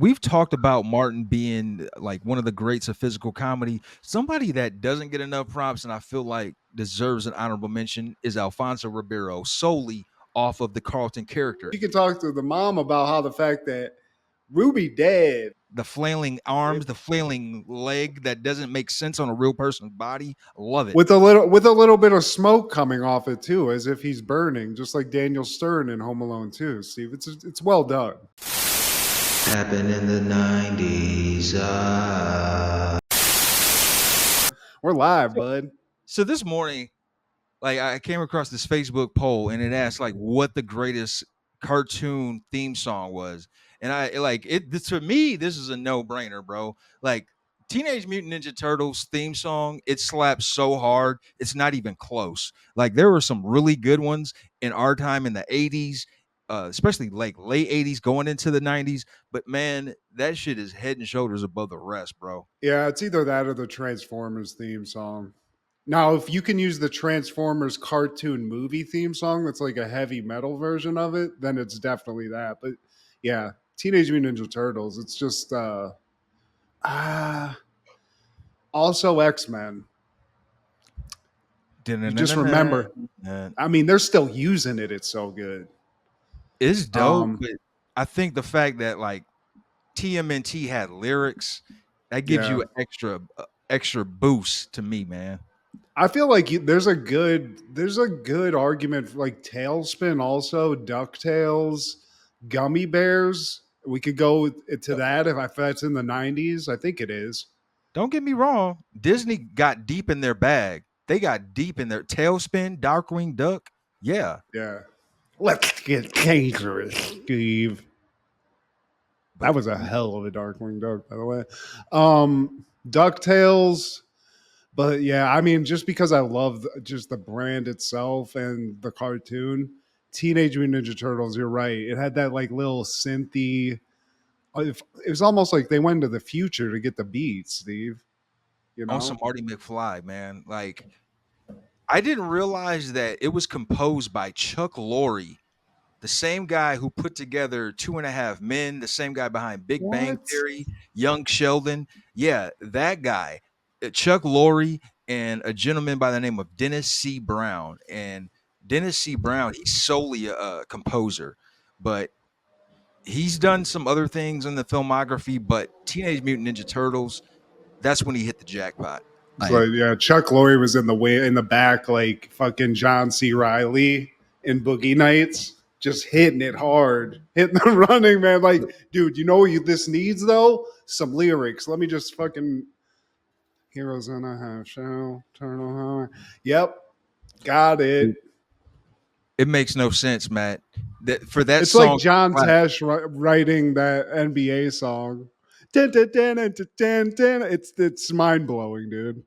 We've talked about Martin being like one of the greats of physical comedy. Somebody that doesn't get enough props and I feel like deserves an honorable mention is Alfonso Ribeiro, solely off of the Carlton character. You can talk to the mom about how the fact that Ruby dead The flailing arms, the flailing leg that doesn't make sense on a real person's body. Love it. with a little bit of smoke coming off it too, as if he's burning, just like Daniel Stern in Home Alone 2. Steve, it's well done. Happened in the 90s. We're live, bud. So this morning, like I came across this Facebook poll and it asked like what the greatest cartoon theme song was. And I like it to me, this is a no-brainer, bro. Like Teenage Mutant Ninja Turtles theme song, it slaps so hard, it's not even close. Like there were some really good ones in our time in the 80s, especially like late 80s going into the 90s. But man, that shit is head and shoulders above the rest, bro. Yeah, it's either that or the Transformers theme song. Now, if you can use the Transformers cartoon movie theme song that's like a heavy metal version of it, then it's definitely that. But yeah, Teenage Mutant Ninja Turtles, it's just also X-Men. You just remember. I mean, they're still using it. It's so good. It's dope, but I think the fact that like TMNT had lyrics that gives you an extra boost to me, man. I feel like there's a good argument for like Tailspin, also DuckTales, Gummy Bears. We could go to that if that's in the 90s. I think it is. Don't get me wrong. Disney got deep in their bag. They got deep in their Tailspin, Darkwing Duck. Yeah. Yeah. Let's get dangerous, Steve. That was a hell of a Darkwing Duck, by the way. DuckTales. But yeah, I mean, just because I love just the brand itself and the cartoon, Teenage Mutant Ninja Turtles, you're right. It had that like little synthy. It was almost like they went into the future to get the beats, Steve. You know? On some Marty McFly, man. Like, I didn't realize that it was composed by Chuck Lorre, the same guy who put together Two and a Half Men, the same guy behind Big Bang Theory, Young Sheldon. Yeah, that guy, Chuck Lorre, and a gentleman by the name of Dennis C. Brown. And Dennis C. Brown, he's solely a composer, but he's done some other things in the filmography. But Teenage Mutant Ninja Turtles, that's when he hit the jackpot. So yeah, Chuck Lorre was in the back, like fucking John C. Riley in Boogie Nights, just hitting it hard, hitting the running man. Like, dude, you know what this needs though? Some lyrics. Let me just fucking heroes in a half shell, turtle high. Yep, got it. It makes no sense, Matt. For that it's song, like John Tesh writing that NBA song. It's mind blowing, dude.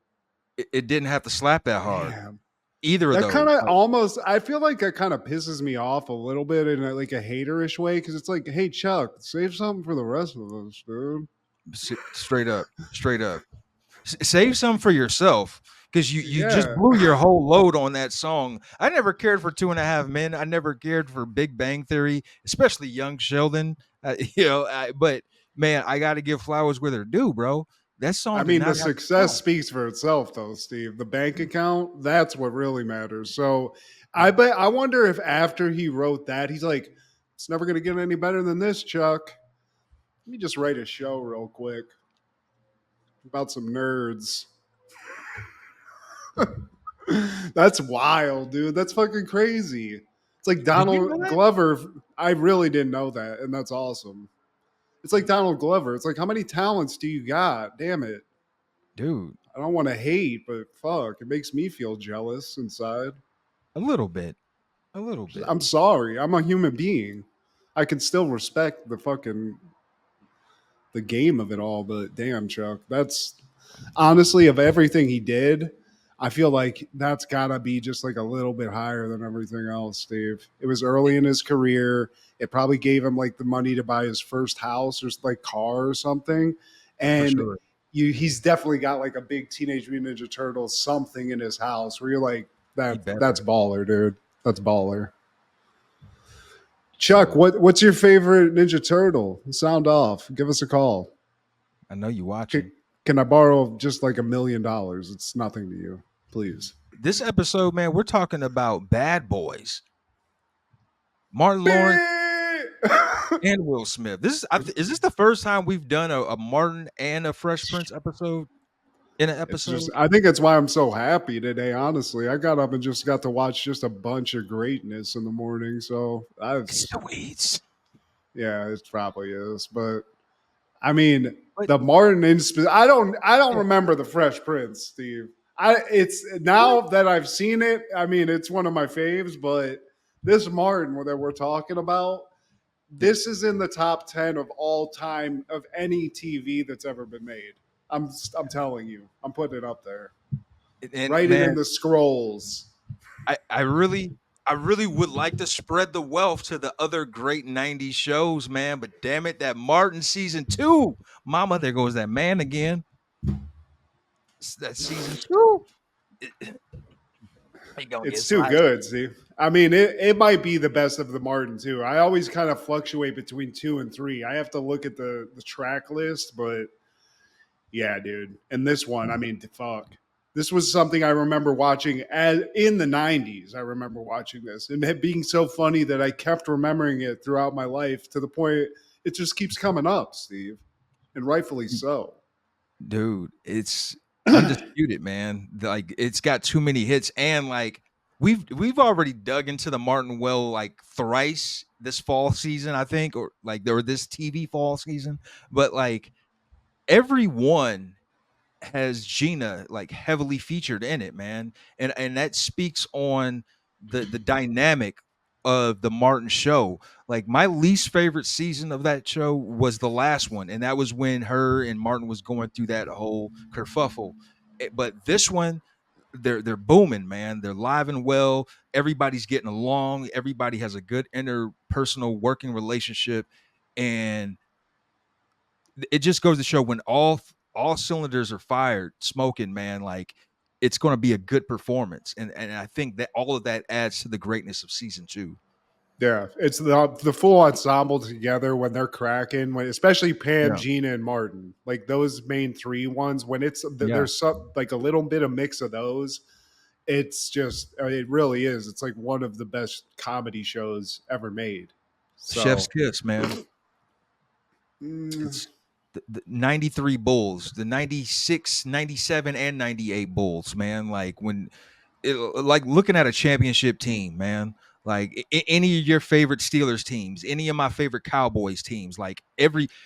It didn't have to slap that hard. Damn. Either of those. That kind of almost, I feel like that kind of pisses me off a little bit in like a haterish way because it's like, hey Chuck, save something for the rest of us, dude. Straight up. Save some for yourself because you just blew your whole load on that song. I never cared for Two and a Half Men. I never cared for Big Bang Theory, especially Young Sheldon. But man, I got to give flowers where they're due, bro. That song. I mean, the success speaks for itself, though, Steve. The bank account, that's what really matters. So I wonder if after he wrote that, he's like, it's never going to get any better than this, Chuck. Let me just write a show real quick about some nerds. That's wild, dude. That's fucking crazy. It's like Donald Glover. I really didn't know that, and that's awesome. It's like Donald Glover. It's like, how many talents do you got? Damn it. Dude. I don't want to hate, but fuck, it makes me feel jealous inside. A little bit. I'm sorry. I'm a human being. I can still respect the game of it all, but damn, Chuck, that's honestly, of everything he did, I feel like that's gotta be just like a little bit higher than everything else, Steve. It was early in his career. It probably gave him like the money to buy his first house or like car or something. And he's definitely got like a big Teenage Mutant Ninja Turtles something in his house where you're like, that's baller, dude. That's baller. Chuck, So what's your favorite Ninja Turtle? Sound off. Give us a call. I know you Can, watching. can I borrow just like $1 million? It's nothing to you, please. This episode, man, we're talking about Bad Boys. Martin Lawrence and Will Smith. Is this the first time we've done a Martin and a Fresh Prince episode in an It's just, episode? I think it's why I'm so happy today. Honestly, I got up and just got to watch just a bunch of greatness in the morning. So It's the weeds. yeah, it probably is. But I mean, But the Martin I don't yeah, remember the Fresh Prince, Steve. It's what? now that I've seen it. I mean, it's one of my faves. But this Martin that we're talking about, this is in the top 10 of all time of any TV that's ever been made. I'm telling you, I'm putting it up there. And Write it in man, the scrolls. I really would like to spread the wealth to the other great 90s shows, man. But damn it, that Martin season two. Mama, there goes that man again. That season two. He gonna get It's too sliced. good, Steve. I mean, it might be the best of the Martin too. I always kind of fluctuate between 2 and 3. I have to look at the track list, but yeah, dude. And this one, I mean, fuck. This was something I remember watching in the 90s. I remember watching this and it being so funny that I kept remembering it throughout my life to the point it just keeps coming up, Steve. And rightfully so. Dude, it's undisputed, man. Like it's got too many hits, and like we've already dug into the Martin well like thrice this fall season, I think, or this TV fall season. But like every one has Gina like heavily featured in it, man, and that speaks on the dynamic of the Martin show. Like my least favorite season of that show was the last one, and that was when her and Martin was going through that whole kerfuffle. But this one, they're booming, man. They're live and well. Everybody's getting along. Everybody has a good interpersonal working relationship, and it just goes to show when all cylinders are fired, smoking, man, like it's going to be a good performance, and I think that all of that adds to the greatness of season two. Yeah, it's the full ensemble together when they're cracking, when especially Pam, Yeah, Gina, and Martin, like those main three ones. When yeah, there's some like a little bit of mix of those, it's just it really is. It's like one of the best comedy shows ever made. chef's So kiss, man. mm, It's the 93 Bulls, the 96, 97, and 98 Bulls, man. Like like looking at a championship team, man. Like any of your favorite Steelers teams, any of my favorite Cowboys teams, like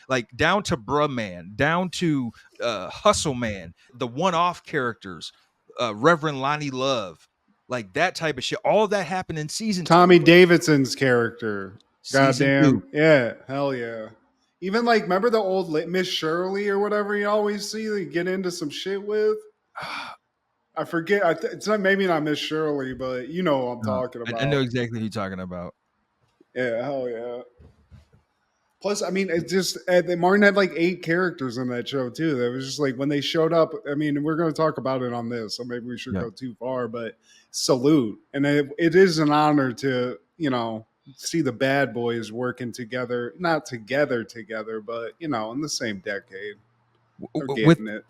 like down to Bruh Man, down to Hustle Man, the one-off characters, Reverend Lonnie Love, like that type of shit. All of that happened in season two, Tommy bro. Davidson's character, Season two. goddamn, yeah, hell yeah. Even like, remember the old Miss Shirley or whatever you always see they get into some shit with. I forget. It's not maybe not Miss Shirley, but you know what I'm No, talking I know about. exactly who you're talking about. Yeah, hell yeah. Plus, I mean, it just Martin had like 8 characters in that show too. That was just like when they showed up. I mean, we're going to talk about it on this, so maybe we should Yeah. go too far. But salute, and it is an honor to see the bad boys working together, not together, but in the same decade. They're With getting it.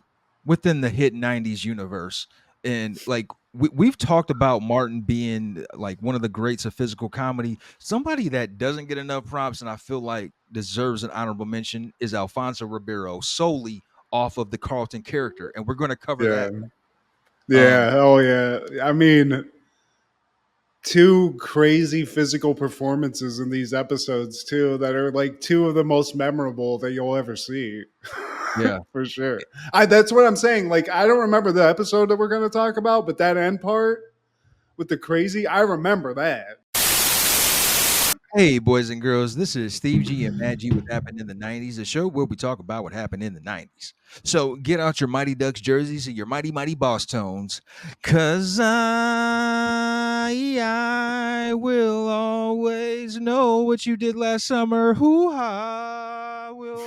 within the hit 90s universe, and like we've talked about Martin being like one of the greats of physical comedy. Somebody that doesn't get enough props and I feel like deserves an honorable mention is Alfonso Ribeiro, solely off of the Carlton character, and we're going to cover Yeah, that. yeah, hell yeah. I mean, two crazy physical performances in these episodes too that are like two of the most memorable that you'll ever see. Yeah. For sure. That's what I'm saying. Like I don't remember the episode that we're going to talk about, but that end part with the crazy, I remember that. Hey, boys and girls, this is Steve G and Matt G with Happened in the 90s, a show where we talk about what happened in the 90s. So get out your Mighty Ducks jerseys and your Mighty Mighty Boss tones, because I will always know what you did last summer. Hoo-ha, will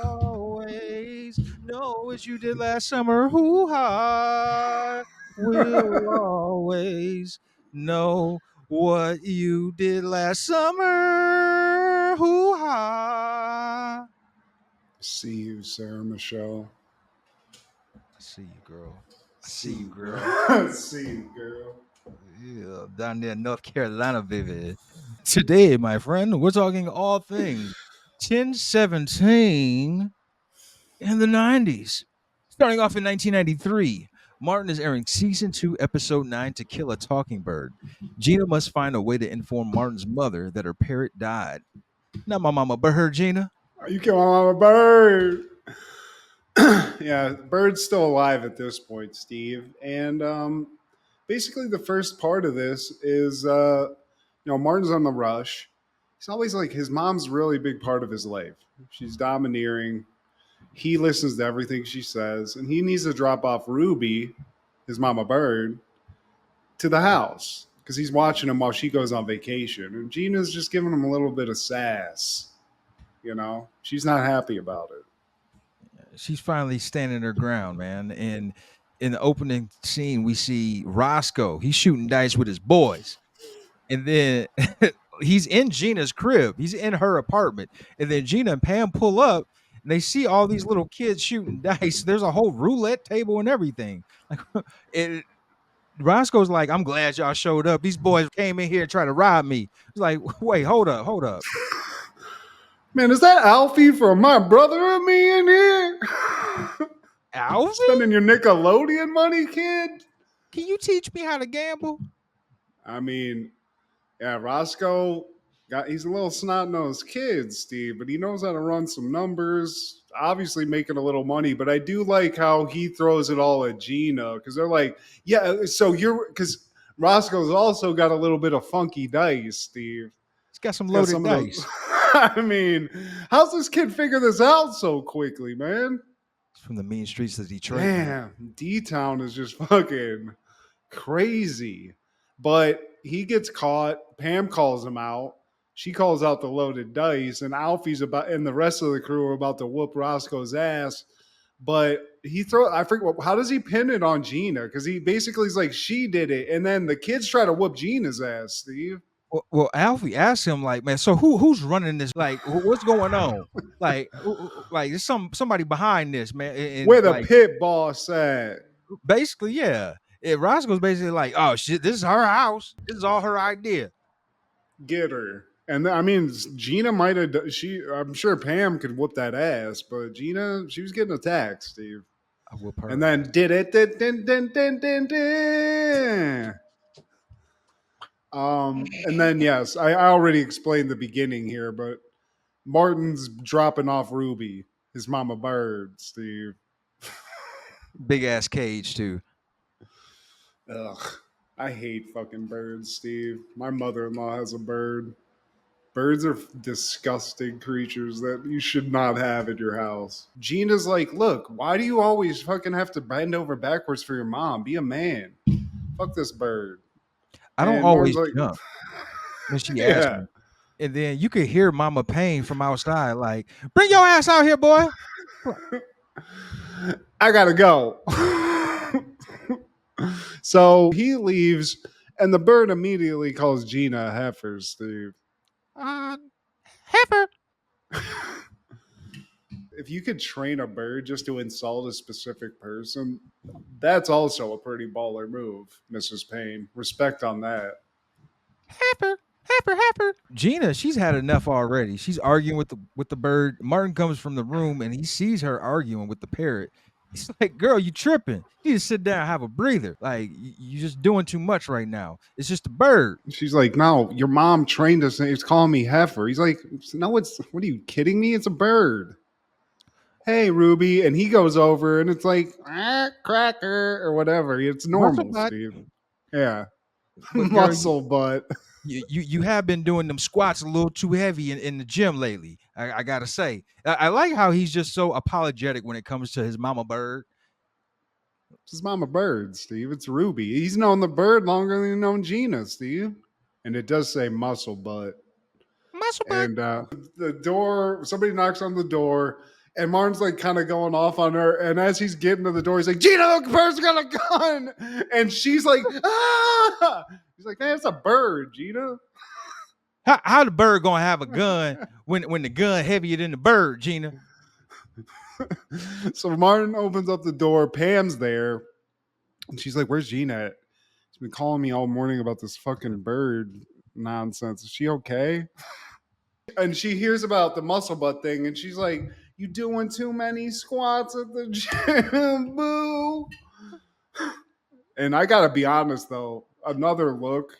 always know what you did last summer. Hoo-ha, will always know what you did last summer. Hoo ha. See you, Sarah Michelle. I see you, girl. I see See you, you, girl. girl. See you, girl. Yeah, down there in North Carolina, baby. Today, my friend, we're talking all things 1017 in the 90s. Starting off in 1993, Martin is airing season 2, episode 9, To Kill a Talking Bird. Gina must find a way to inform Martin's mother that her parrot died. Not my mama, but her Gina. You killed my mama bird. Yeah, Bird's still alive at this point, Steve. And basically, the first part of this is, Martin's on the rush. He's always like, his mom's really big part of his life. She's domineering. He listens to everything she says, and he needs to drop off Ruby, his mama bird, to the house because he's watching him while she goes on vacation. And Gina's just giving him a little bit of sass. She's not happy about it. She's finally standing her ground, man. And in the opening scene, we see Roscoe. He's shooting dice with his boys. And then he's in Gina's crib. He's in her apartment. And then Gina and Pam pull up and they see all these little kids shooting dice. There's a whole roulette table and everything. Like it, Roscoe's like, I'm glad y'all showed up. These boys came in here and tried to rob me. It's like, wait, hold up. Man, is that Alfie from My Brother and Me in here? Alvin? Spending your Nickelodeon money, kid? Can you teach me how to gamble? I mean, yeah, Roscoe he's a little snot-nosed kid, Steve, but he knows how to run some numbers, obviously making a little money. But I do like how he throws it all at Gina because they're like, yeah, so because Roscoe's also got a little bit of funky dice, Steve. He's got some He's got loaded some dice. I mean, how's this kid figure this out so quickly, man? It's from the mean streets of Detroit. Damn, D-Town is just fucking crazy. But he gets caught. Pam calls him out. She calls out the loaded dice, and Alfie's and the rest of the crew are about to whoop Roscoe's ass. But I forget, how does he pin it on Gina? Because he basically is like, she did it. And then the kids try to whoop Gina's ass, Steve. Well, Alfie asked him, like, man, so who's running this? Like, what's going on? Like, there's somebody behind this, man. And Where the like, pit boss at? basically, yeah. Roscoe's basically like, oh shit, this is her house. This is all her idea. Get her. And I mean, Gina might have. I'm sure Pam could whoop that ass, but Gina, she was getting attacked, Steve. I whoop her. And then did it. And then yes, I already explained the beginning here, but Martin's dropping off Ruby, his mama bird, Steve. Big ass cage too. Ugh, I hate fucking birds, Steve. My mother-in-law has a bird. Birds are disgusting creatures that you should not have in your house. Gina's like, look, why do you always fucking have to bend over backwards for your mom? Be a man. Fuck this bird. I don't And always Martin's like, jump when she asked me. And then you could hear Mama Payne from outside, like, bring your ass out here, boy. I gotta go. So he leaves, and the bird immediately calls Gina a heifer, Steve. Heifer. If you could train a bird just to insult a specific person, that's also a pretty baller move, Mrs. Payne. Respect on that. Heifer. Gina, she's had enough already. She's arguing with the bird. Martin comes from the room and he sees her arguing with the parrot. He's like, girl, you tripping. You need to sit down and have a breather. Like, you're just doing too much right now. It's just a bird. She's like, no, your mom trained us. It's calling me heifer. He's like, no, what are you kidding me? It's a bird. Hey, Ruby. And he goes over and it's like, cracker or whatever. It's normal, Steve. Yeah. But Muscle butt. You have been doing them squats a little too heavy in the gym lately. I gotta say, I like how he's just so apologetic when it comes to his mama bird. It's his mama bird, Steve. It's Ruby. He's known the bird longer than he's known Gina, Steve. And it does say muscle butt. Muscle butt. And the door, somebody knocks on the door, and Martin's like kind of going off on her. And as he's getting to the door, he's like, Gina, the bird's got a gun. And she's like, ah! He's like, man, it's a bird, Gina. How the bird gonna have a gun when the gun heavier than the bird, Gina? So Martin opens up the door. Pam's there. And she's like, where's Gina at? She's been calling me all morning about this fucking bird nonsense. Is she okay? And she hears about the muscle butt thing, and she's like, you doing too many squats at the gym, boo. And I gotta be honest though, another look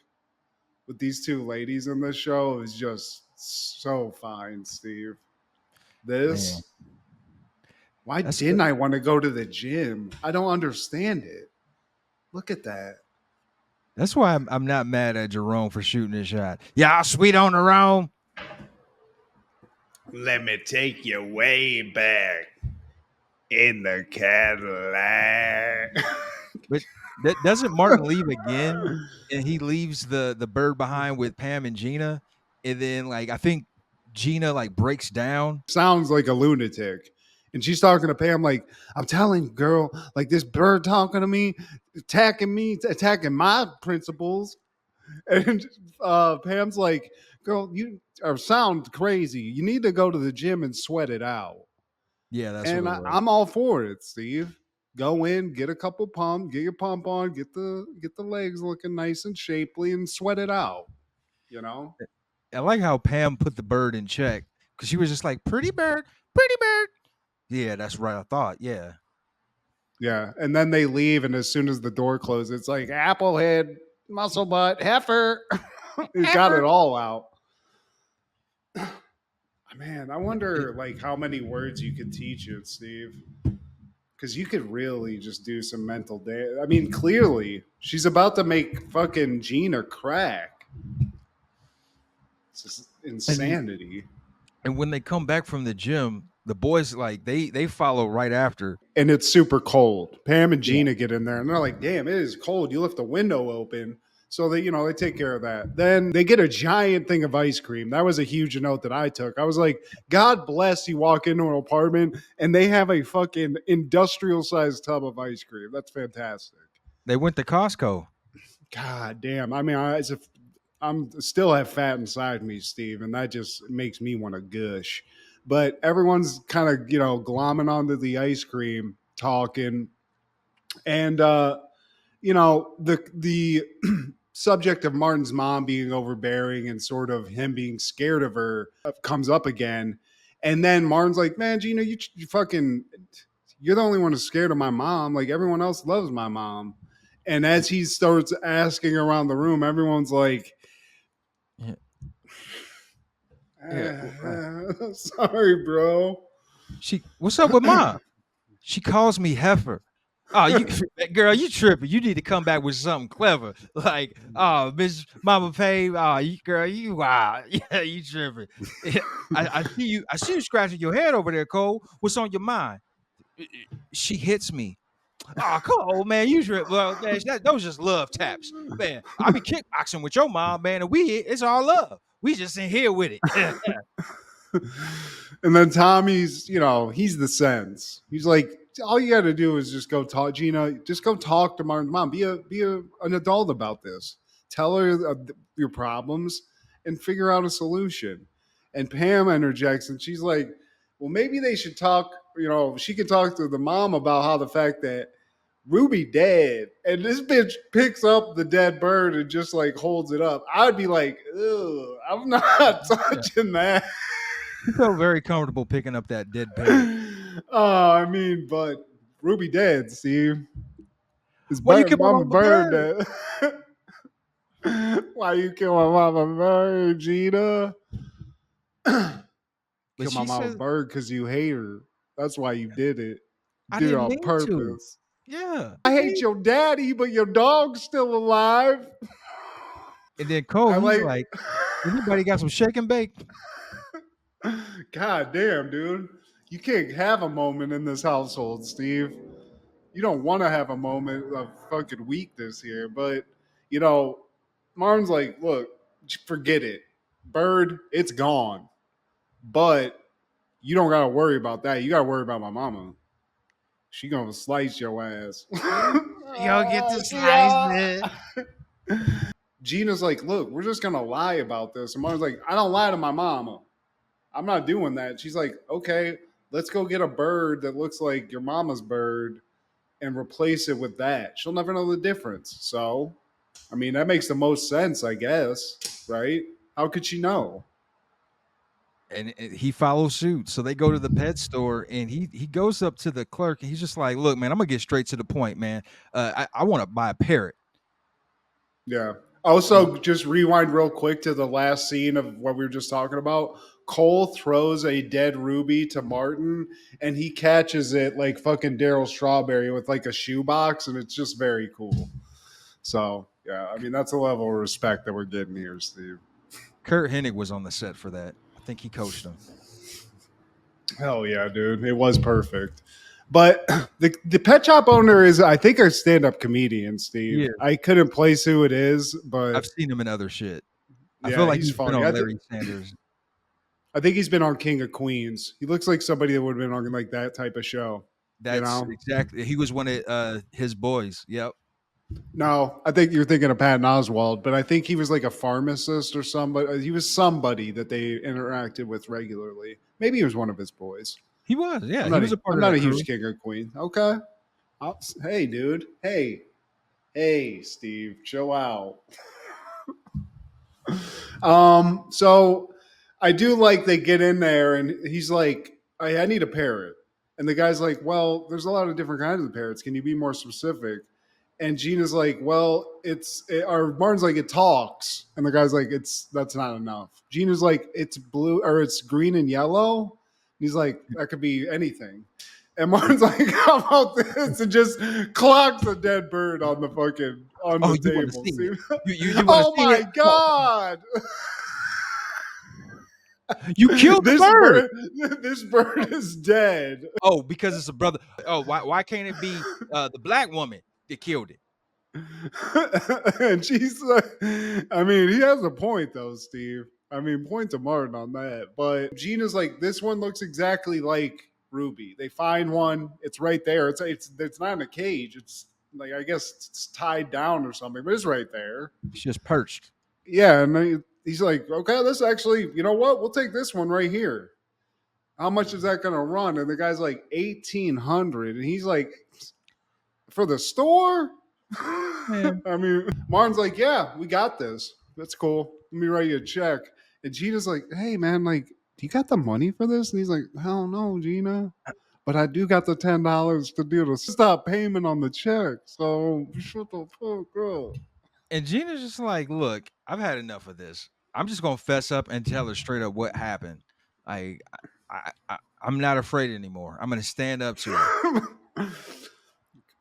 with these two ladies in this show is just so fine, Steve. This, Man, why that's didn't I want to go to the gym? I don't understand it. Look at that. that's why I'm not mad at Jerome for shooting his shot. Y'all sweet on the Rome. Let me take you way back in the Cadillac. But doesn't Martin leave again? And he leaves the bird behind with Pam and Gina. And then like I think Gina like breaks down. Sounds like a lunatic. And she's talking to Pam like, I'm telling you, girl, like this bird talking to me, attacking my principles. And Pam's like, girl, you sound crazy. You need to go to the gym and sweat it out. Yeah, that's And what it was. I'm all for it, Steve. Go in, get a couple pump, get your pump on, get the legs looking nice and shapely, and sweat it out. You know? I like how Pam put the bird in check because she was just like, pretty bird, pretty bird. Yeah, that's right. I thought, yeah. Yeah. And then they leave, and as soon as the door closes, it's like applehead, muscle butt, heifer. He's got it all out. Man, I wonder like how many words you could teach it, Steve. Because you could really just do some mental damage. I mean, clearly, she's about to make fucking Gina crack. It's just insanity. And when they come back from the gym, the boys like they follow right after. And it's super cold. Pam and Gina get in there, and they're like, damn, it is cold. You left the window open. So they, they take care of that. Then they get a giant thing of ice cream. That was a huge note that I took. I was like, God bless you walk into an apartment and they have a fucking industrial sized tub of ice cream. That's fantastic. They went to Costco. God damn. I mean, I'm still have fat inside me, Steve, and that just makes me want to gush. But everyone's kind of, glomming onto the ice cream, talking. And the subject of Martin's mom being overbearing and sort of him being scared of her comes up again. And then Martin's like, man, Gina, you fucking, you're the only one who's scared of my mom. Like everyone else loves my mom. And as he starts asking around the room, everyone's like, sorry, bro. What's up with mom? She calls me heifer. Oh, you girl, you tripping. You need to come back with something clever. Like, oh, Miss Mama Pay, oh, you wow. Yeah, you tripping. I see you scratching your head over there, Cole. What's on your mind? She hits me. Oh, Cole, man, you trip. Well, man, those just love taps. Man, I be kickboxing with your mom, man, and it's all love. We just in here with it. And then Tommy's, he's the sense. He's like, all you got to do is just go talk, Gina. Just go talk to Martin's mom. Be an adult about this. Tell her your problems and figure out a solution. And Pam interjects, and she's like, "Well, maybe they should talk. She could talk to the mom about how the fact that Ruby dead, and this bitch picks up the dead bird and just like holds it up. I'd be like, ugh, I'm not touching that." You felt very comfortable picking up that dead pig. I mean, but Ruby dead, Steve. His Why you kill my mama bird dead? Why you kill my mama bird, Gina? Kill my mama bird because you hate her. That's why you did it. I did it didn't on mean purpose. To. Yeah. I hate your daddy, but your dog's still alive. And then Cole, he's like, anybody got some shake and bake? God damn, dude. You can't have a moment in this household, Steve. You don't want to have a moment of fucking weakness here. But, Martin's like, look, forget it. Bird, it's gone. But you don't got to worry about that. You got to worry about my mama. She going to slice your ass. Y'all get to slice it. Gina's like, look, we're just gonna lie about this. And Martin's like, I don't lie to my mama. I'm not doing that. She's like, okay, let's go get a bird that looks like your mama's bird and replace it with that. She'll never know the difference. So, I mean, that makes the most sense, I guess, right? How could she know? And he follows suit. So they go to the pet store, and he goes up to the clerk, and he's just like, "Look, man, I'm gonna get straight to the point, man. I want to buy a parrot." Yeah. And Also, just rewind real quick to the last scene of what we were just talking about. Cole throws a dead ruby to Martin, and he catches it like fucking Daryl Strawberry with like a shoebox, and it's just very cool. So, yeah, I mean, that's a level of respect that we're getting here, Steve. Kurt Hennig was on the set for that. I think he coached him. Hell yeah, dude. It was perfect. But the pet shop owner is, I think, our stand up comedian, Steve. Yeah, I couldn't place who it is, but I've seen him in other shit. I feel yeah, like he's he's been funny. on Larry Sanders. I think he's been on King of Queens. He looks like somebody that would have been on like that type of show. You That's know? exactly. He was one of his boys. Yep. No, I think you're thinking of Patton Oswald, but I think he was like a pharmacist or somebody. He was somebody that they interacted with regularly. Maybe he was one of his boys. He was. Yeah, I'm he not was a part I'm of not that a crew. huge King of Queen. Okay. Hey, dude. Hey, Steve. Chill out. So I do like they get in there and he's like, I need a parrot. And the guy's like, well, there's a lot of different kinds of parrots. Can you be more specific? And Gina's like, well, or Martin's like, it talks. And the guy's like, that's not enough. Gina's like, it's blue or it's green and yellow. And he's like, that could be anything. And Martin's like, how about this? And just clocks a dead bird on the Oh, the you want to table. see See? it? You want to Oh see it? my god! You killed the this bird. this bird is dead. Oh, because it's a brother. Oh, why can't it be the black woman that killed it? And she's like, I mean, he has a point though, Steve. I mean, point to Martin on that. But Gina's like, this one looks exactly like Ruby. They find one, it's right there. It's not in a cage. It's like I guess it's tied down or something, but it's right there. It's just perched. Yeah, and he's like, okay, this actually, you know what? We'll take this one right here. How much is that going to run? And the guy's like 1,800, and he's like, for the store. Yeah. I mean, Martin's like, yeah, we got this. That's cool. Let me write you a check. And Gina's like, hey man, like, do you got the money for this? And he's like, hell no, Gina. But I do got the $10 to do the stop payment on the check. So shut the fuck up. And Gina's just like, look, I've had enough of this. I'm just gonna fess up and tell her straight up what happened. I, I'm not afraid anymore. I'm gonna stand up to her.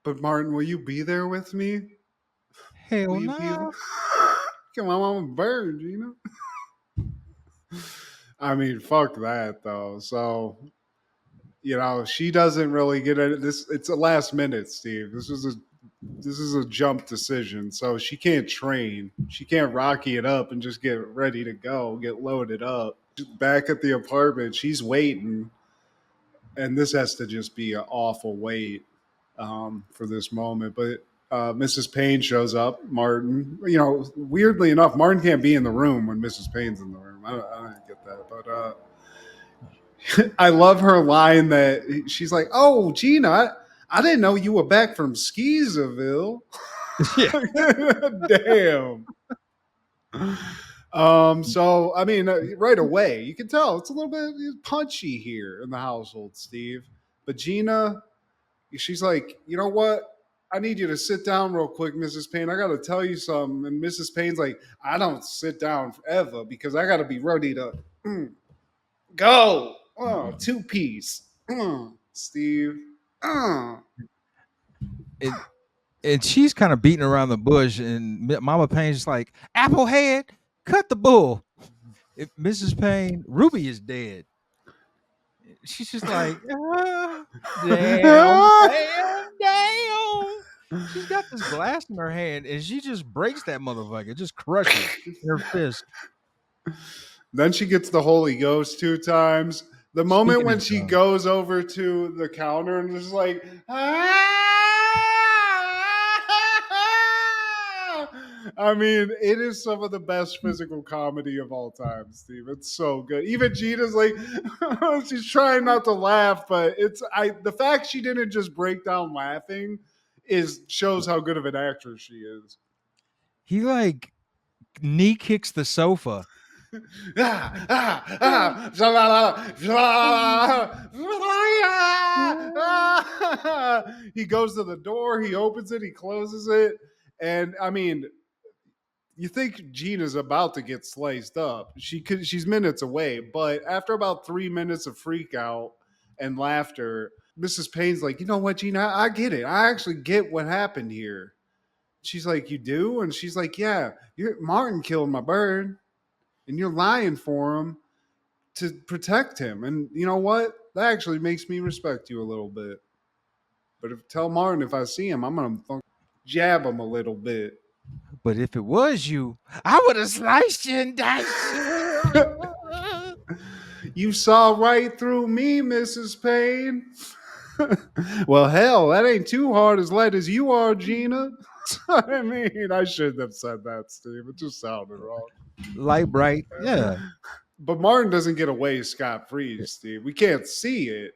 But Martin, will you be there with me? Hell Will you be there? no. Come on, I'm a bird, Gina. I mean, fuck that though. So, you know, she doesn't really get it. It's a last minute, Steve. This is a jump decision. So she can't train. She can't Rocky it up and just get ready to go, get loaded up. Back at the apartment, she's waiting, and this has to just be an awful wait for this moment. But Mrs. Payne shows up. Martin, you know, weirdly enough, Martin can't be in the room when Mrs. Payne's in the room. I don't get that, but I love her line that she's like, "Oh, Gina, I didn't know you were back from Skeezerville." Damn. So I mean, right away you can tell it's a little bit punchy here in the household, Steve. But Gina, she's like, you know what? I need you to sit down real quick, Mrs. Payne. I got to tell you something. And Mrs. Payne's like, I don't sit down forever because I got to be ready to go. Oh, two-piece. Steve. And she's kind of beating around the bush, and Mama Payne's just like, Applehead, cut the bull. If Mrs. Payne, Ruby is dead. She's just like, damn. She's got this glass in her hand, and she just breaks that motherfucker, just crushes it in her fist. Then she gets the Holy Ghost 2 times. The moment Speaking when of she tongues. goes over to the counter and is like, I mean, it is some of the best physical comedy of all time, Steve. It's so good. Even Gina's like, she's trying not to laugh, but the fact she didn't just break down laughing is shows how good of an actress she is. He like knee kicks the sofa. He goes to the door, he opens it, he closes it, and I mean, you think Gina's about to get sliced up. She's minutes away, but after about 3 minutes of freak out and laughter, Mrs. Payne's like, you know what, Gina, I get it. I actually get what happened here. She's like, you do? And she's like, yeah, Martin killed my bird, and you're lying for him to protect him. And you know what? That actually makes me respect you a little bit. But tell Martin if I see him, I'm gonna jab him a little bit. But if it was you, I would have sliced you and diced you. You saw right through me, Mrs. Payne. Well, hell, that ain't too hard as light as you are, Gina. I mean, I shouldn't have said that, Steve. It just sounded wrong. Light bright, yeah. But Martin doesn't get away scot free, Steve. We can't see it,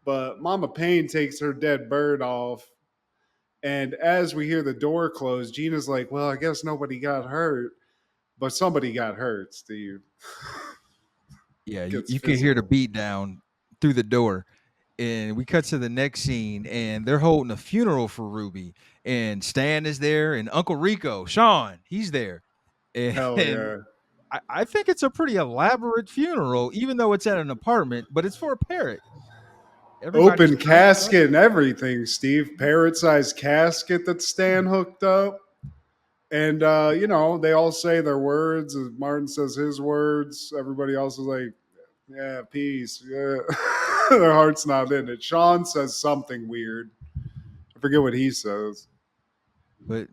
but Mama Payne takes her dead bird off. And as we hear the door close, Gina's like, well, I guess nobody got hurt, but somebody got hurt, Steve. Yeah, Gets you can hear the physical. beat down through the door. And we cut to the next scene, and they're holding a funeral for Ruby. And Stan is there, and Uncle Rico, Sean, he's there. Hell And yeah. I think it's a pretty elaborate funeral, even though it's at an apartment, but it's for a parrot. Everybody's Open dressed up. casket and everything, Steve. Parrot sized casket that Stan hooked up. And, they all say their words. Martin says his words. Everybody else is like, yeah, peace. Yeah. Their heart's not in it. Sean says something weird. I forget what he says. But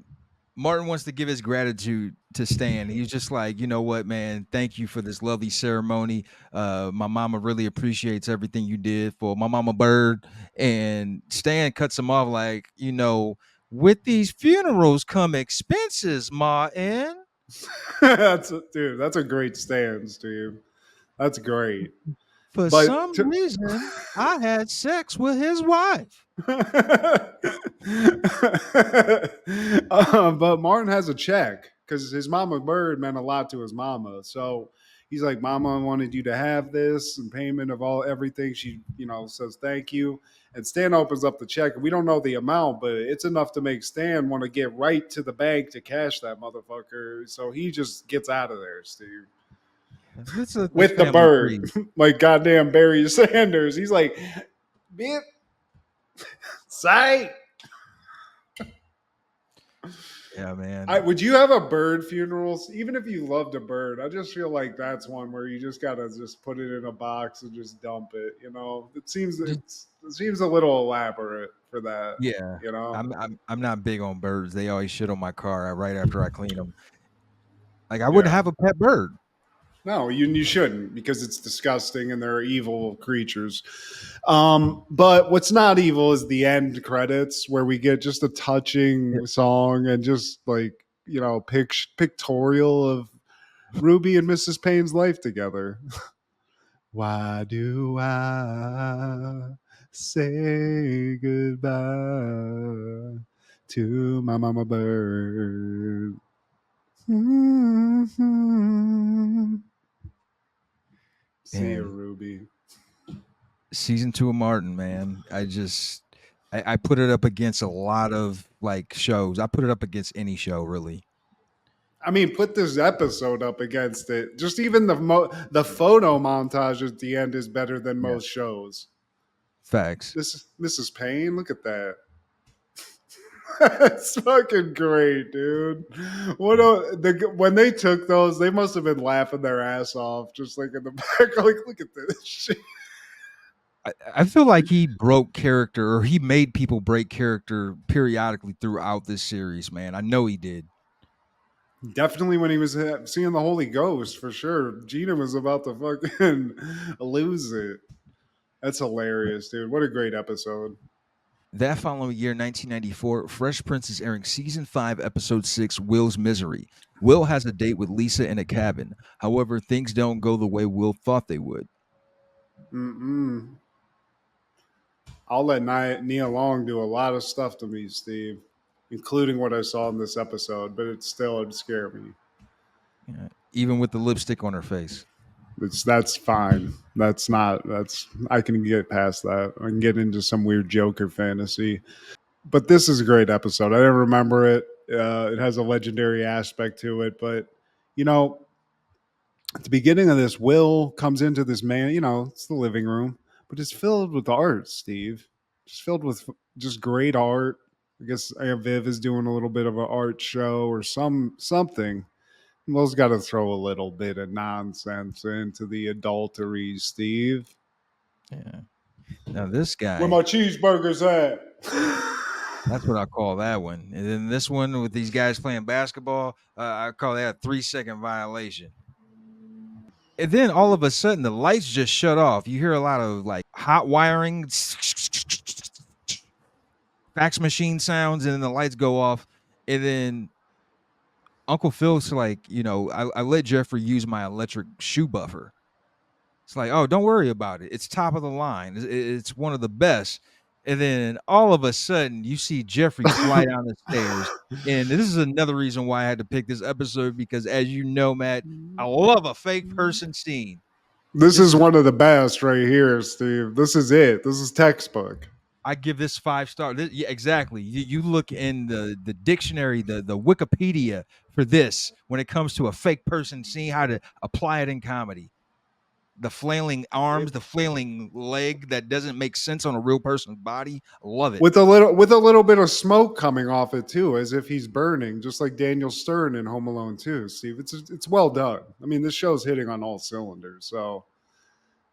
Martin wants to give his gratitude to Stan. He's just like, you know what, man, thank you for this lovely ceremony. My mama really appreciates everything you did for my mama bird. And Stan cuts him off like, with these funerals come expenses, Martin. That's a great stand, Steve. That's great. For But some reason, I had sex with his wife. But Martin has a check because his mama bird meant a lot to his mama. So he's like, Mama wanted you to have this in payment of everything. She, says thank you. And Stan opens up the check. We don't know the amount, but it's enough to make Stan want to get right to the bank to cash that motherfucker. So he just gets out of there, Steve. Let's let this With the family bird. breathe. Like goddamn Barry Sanders. He's like, bitch, sight. Yeah, man. Would you have a bird funeral? Even if you loved a bird, I just feel like that's one where you just gotta just put it in a box and just dump it. It seems a little elaborate for that. Yeah, You know, I'm not big on birds. They always shit on my car right after I clean them. Like I wouldn't yeah. have a pet bird. No, you shouldn't because it's disgusting and they're evil creatures. But what's not evil is the end credits where we get just a Yeah. touching song and just like pictorial of Ruby and Mrs. Payne's life together. Why do I say goodbye to my mama bird? Mm-hmm. See you, Man, Ruby. season 2 of Martin, man. I put it up against a lot of like shows. I put it up against any show, really. I mean, put this episode up against it. Just even the photo montage at the end is better than Yeah, most shows. facts. This is Mrs. Payne. Look at that. That's fucking great, dude. When they took those, they must have been laughing their ass off, just like in the back. Like, look at this shit. I feel like he broke character, or he made people break character periodically throughout this series, man. I know he did. Definitely when he was seeing the Holy Ghost, for sure. Gina was about to fucking lose it. That's hilarious, dude. What a great episode. That following year, 1994, Fresh Prince is airing season 5, episode 6, Will's Misery. Will has a date with Lisa in a cabin. However, things don't go the way Will thought they would. Mm-mm. I'll let Nia Long do a lot of stuff to me, Steve, including what I saw in this episode, but it still would scare me. Yeah, even with the lipstick on her face. That's fine. That's not. That's I can get past that. I can get into some weird Joker fantasy. But this is a great episode. I didn't remember it. It has a legendary aspect to it, but you know, at the beginning of this, Will comes into this man. You know, it's the living room, but it's filled with art. Steve, just filled with just great art. I guess Viv is doing a little bit of an art show or something. Will's got to throw a little bit of nonsense into the adultery, Steve. Yeah. Now this Where guy, my cheeseburgers at? that's what I call that one. And then this one with these guys playing basketball, I call that a 3-second violation. And then all of a sudden the lights just shut off. You hear a lot of like hot wiring, fax machine sounds, and then the lights go off. And then Uncle Phil's like, I let Jeffrey use my electric shoe buffer. It's like, oh, don't worry about it. It's top of the line. It's one of the best. And then all of a sudden, you see Jeffrey fly down the stairs. And this is another reason why I had to pick this episode because, as you know, Matt, I love a fake person scene. This This is is one of the best right here, Steve. This is it. This is textbook. I give this 5 star. Yeah, exactly. You look in the dictionary, the Wikipedia for this when it comes to a fake person scene, how to apply it in comedy. The flailing arms, the flailing leg that doesn't make sense on a real person's body. Love it. With a little bit of smoke coming off it too, as if he's burning, just like Daniel Stern in Home Alone 2, Steve. It's well done. I mean, this show's hitting on all cylinders, so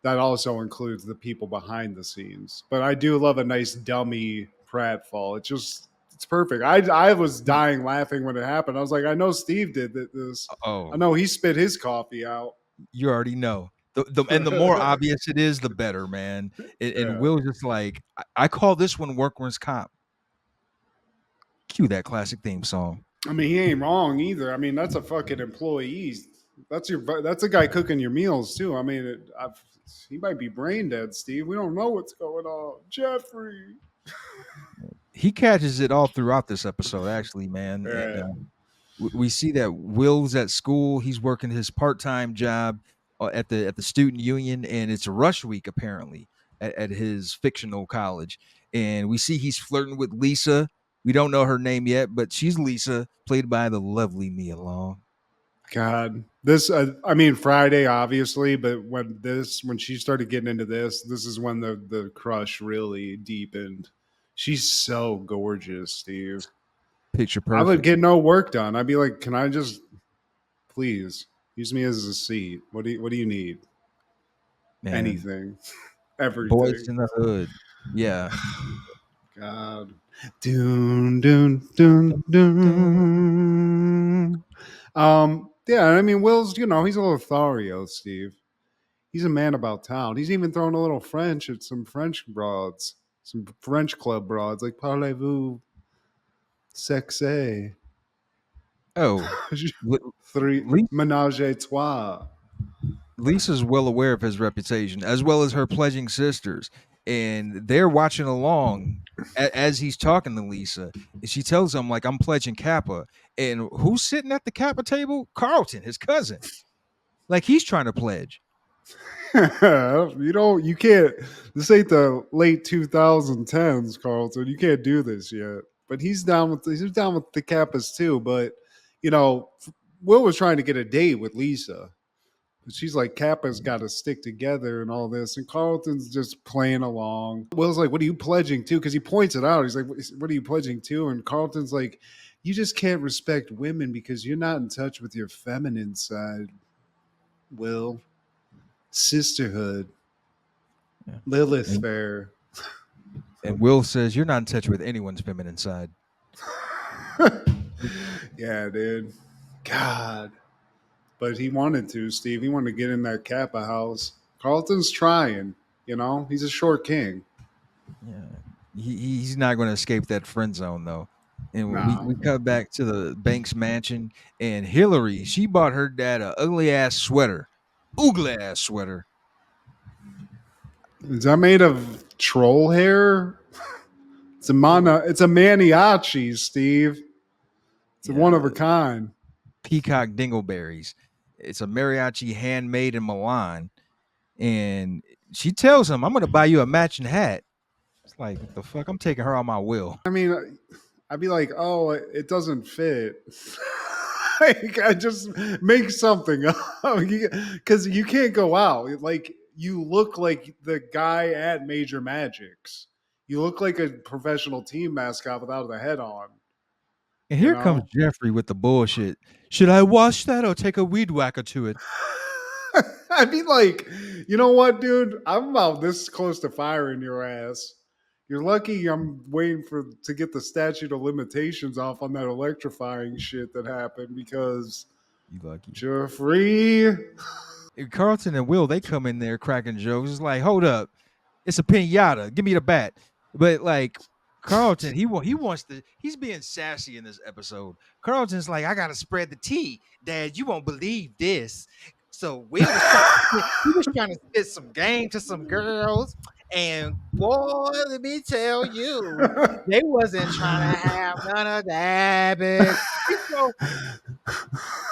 that also includes the people behind the scenes. But I do love a nice dummy pratfall. It's perfect. I was dying laughing when it happened. I was like, I know Steve did this. I Oh, know he spit his coffee out. you already know. And the more obvious it is, the better, man. And Yeah. Will's just like, I call this one Workman's Cop. Cue that classic theme song. I mean, he ain't wrong either. I mean, that's a fucking employee. That's a guy cooking your meals too. I mean, he might be brain dead, Steve. We don't know what's going on, Jeffrey. He catches it all throughout this episode, actually, man. And Yeah. we see that Will's at school. He's working his part-time job at the student union, and it's rush week apparently at his fictional college. And we see he's flirting with Lisa. We don't know her name yet, but she's Lisa, played by the lovely Mia Long. God, this. I mean, Friday, obviously, but when she started getting into this is when the crush really deepened. She's so gorgeous, Steve. Picture I would perfect, get no work done. I'd be like, can I just please use me as a seat? What do you need? man. Anything, Boys everything. in the Hood, yeah. God. Dun, dun, dun, dun. Yeah, I mean, Will's, he's a Lothario, Steve. He's a man about town. He's even throwing a little French at some French broads, some French club broads, like parlez-vous sexe? Oh, Three menage a trois. Lisa's well aware of his reputation, as well as her pledging sisters, and they're watching along as he's talking to Lisa. And she tells him, like, I'm pledging Kappa. And who's sitting at the Kappa table? Carlton, his cousin. Like, he's trying to pledge. You can't. This ain't the late 2010s, Carlton. You can't do this yet. But he's down with the Kappas too. But you know, Will was trying to get a date with Lisa. But she's like, Kappa's got to stick together and all this. And Carlton's just playing along. Will's like, what are you pledging to? Because he points it out. He's like, what are you pledging to? And Carlton's like, you just can't respect women because you're not in touch with your feminine side, Will. Sisterhood. Yeah. Lilith Fair. And Will says, you're not in touch with anyone's feminine side. Yeah, dude. God. But he wanted to, Steve. He wanted to get in that Kappa house. Carlton's trying, he's a short king. Yeah. He's not going to escape that friend zone though. And we No. cut back to the Banks mansion, and Hillary, she bought her dad a ugly ass sweater, oogly ass sweater. Is that made of troll hair? It's a maniachi, Steve. It's a one Yeah, of a kind. peacock dingleberries. It's a mariachi handmade in Milan, and she tells him, "I'm going to buy you a matching hat." It's like, what the fuck? I'm taking her on my will. I mean, I'd be like, oh, it doesn't fit. Like, I just make something up because you can't go out. Like, you look like the guy at Major Magics. You look like a professional team mascot without the head on. And You here comes know. Jeffrey with the bullshit. Should I wash that or take a weed whacker to it? I'd be like, you know what, dude? I'm about this close to firing your ass. You're lucky I'm waiting to get the statute of limitations off on that electrifying shit that happened because You lucky. Jeffrey. And Carlton and Will, they come in there cracking jokes. It's like, hold up, it's a pinata. Give me the bat. But like Carlton, he wants to. He's being sassy in this episode. Carlton's like, I gotta spread the tea, Dad. You won't believe this. So Will was he was trying to spit some game to some girls, and boy, let me tell you, they wasn't trying to have none of that. Bitch. So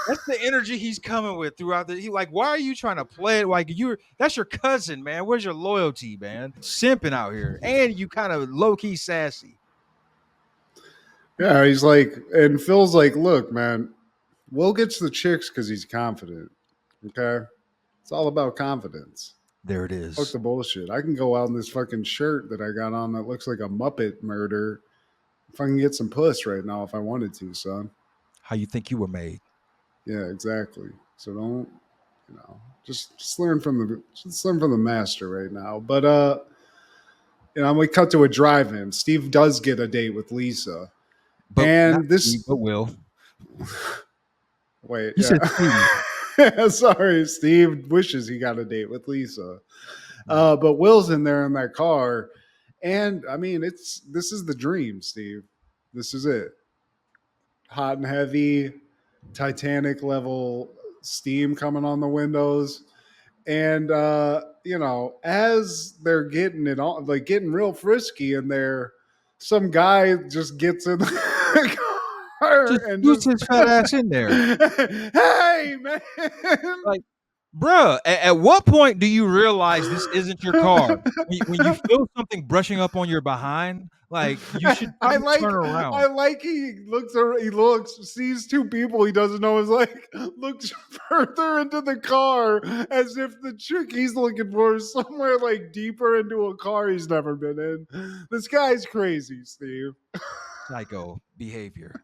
that's the energy he's coming with throughout the. He like, why are you trying to play it like that's your cousin, man? Where's your loyalty, man? Simping out here, and you kind of low key sassy. Yeah, he's like, and Phil's like, look, man, Will gets the chicks because he's confident. Okay, it's all about confidence. There it Fuck is. the bullshit. I can go out in this fucking shirt that I got on that looks like a Muppet murder if I can get some puss right now if I wanted to, son. How you think you were made? Yeah, exactly. So don't, just learn from the master right now. But we cut to a drive-in. Steve does get a date with Lisa, But not and Steve, this. but Will. Wait, You said Steve. Sorry, Steve wishes he got a date with Lisa. But Will's in there in that car, and I mean, this is the dream, Steve. This is it. Hot and heavy, Titanic level steam coming on the windows, and as they're getting it on, like getting real frisky in there, some guy just gets in the car Just and scoots just, his fat ass in there. hey man. Like, bruh, at what point do you realize this isn't your car? When you feel something brushing up on your behind, like you should I probably like turn I around. like he looks, sees two people he doesn't know, is like looks further into the car as if the chick he's looking for is somewhere like deeper into a car he's never been in. This guy's crazy, Steve. Psycho behavior.